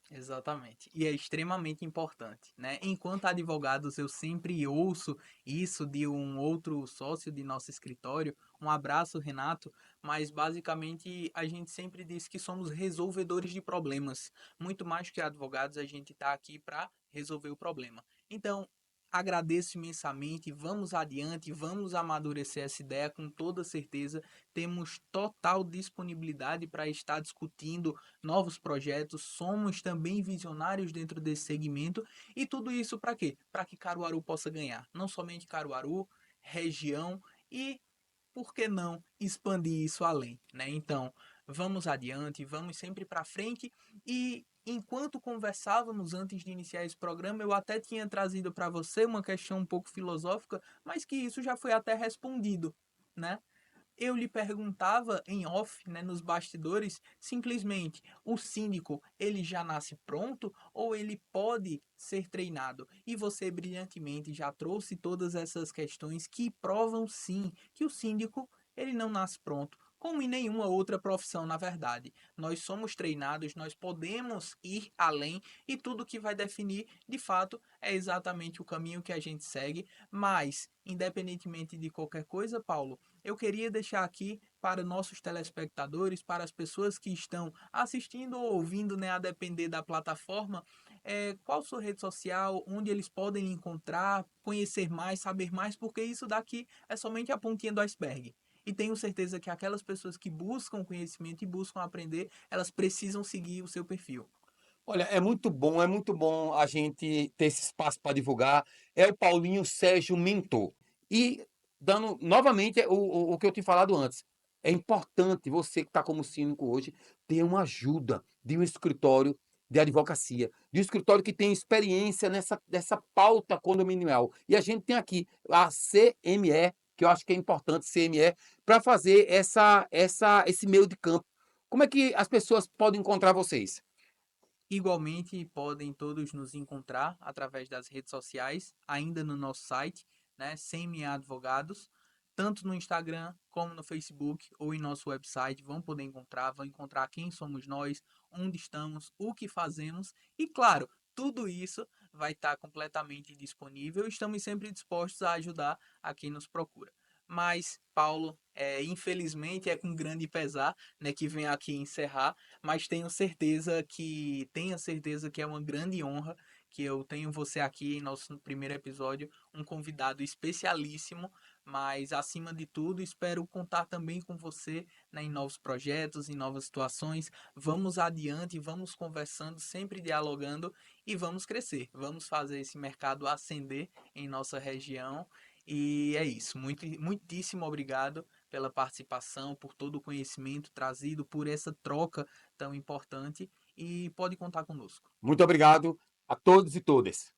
Exatamente. E é extremamente importante, né? Enquanto advogados, eu sempre ouço isso de um outro sócio de nosso escritório. Um abraço, Renato. Mas basicamente a gente sempre diz que somos resolvedores de problemas. Muito mais que advogados, a gente está aqui para resolver o problema. Então, agradeço imensamente. Vamos adiante, vamos amadurecer essa ideia com toda certeza. Temos total disponibilidade para estar discutindo novos projetos, somos também visionários dentro desse segmento e tudo isso para quê? Para que Caruaru possa ganhar, não somente Caruaru, região e por que não expandir isso além, né? Então, vamos adiante, vamos sempre para frente e enquanto conversávamos antes de iniciar esse programa, eu até tinha trazido para você uma questão um pouco filosófica, mas que isso já foi até respondido, né? Eu lhe perguntava em off, né, nos bastidores, simplesmente, o síndico, ele já nasce pronto ou ele pode ser treinado? E você brilhantemente já trouxe todas essas questões que provam sim que o síndico, ele não nasce pronto. Como em nenhuma outra profissão, na verdade. Nós somos treinados, nós podemos ir além e tudo que vai definir, de fato, é exatamente o caminho que a gente segue. Mas, independentemente de qualquer coisa, Paulo, eu queria deixar aqui para nossos telespectadores, para as pessoas que estão assistindo ou ouvindo, né, a depender da plataforma, qual sua rede social, onde eles podem encontrar, conhecer mais, saber mais, porque isso daqui é somente a pontinha do iceberg. E tenho certeza que aquelas pessoas que buscam conhecimento e buscam aprender, elas precisam seguir o seu perfil. Olha, é muito bom a gente ter esse espaço para divulgar. É o Paulinho Sérgio Mentor. E dando novamente o que eu tinha falado antes. É importante você que está como síndico hoje ter uma ajuda de um escritório de advocacia, de um escritório que tem experiência nessa pauta condominial. E a gente tem aqui a CME, que eu acho que é importante, CME, para fazer esse meio de campo. Como é que as pessoas podem encontrar vocês? Igualmente, podem todos nos encontrar através das redes sociais, ainda no nosso site, né, Semi Advogados, tanto no Instagram como no Facebook ou em nosso website, vão encontrar quem somos nós, onde estamos, o que fazemos e, claro, tudo isso vai estar completamente disponível. Estamos sempre dispostos a ajudar a quem nos procura. Mas, Paulo, infelizmente é com grande pesar, né, que venho aqui encerrar, mas tenha certeza que é uma grande honra que eu tenho você aqui em nosso primeiro episódio, um convidado especialíssimo, mas acima de tudo, espero contar também com você, né, em novos projetos, em novas situações. Vamos adiante, vamos conversando, sempre dialogando e vamos crescer. Vamos fazer esse mercado ascender em nossa região. E é isso. Muitíssimo obrigado pela participação, por todo o conhecimento trazido, por essa troca tão importante e pode contar conosco. Muito obrigado a todos e todas.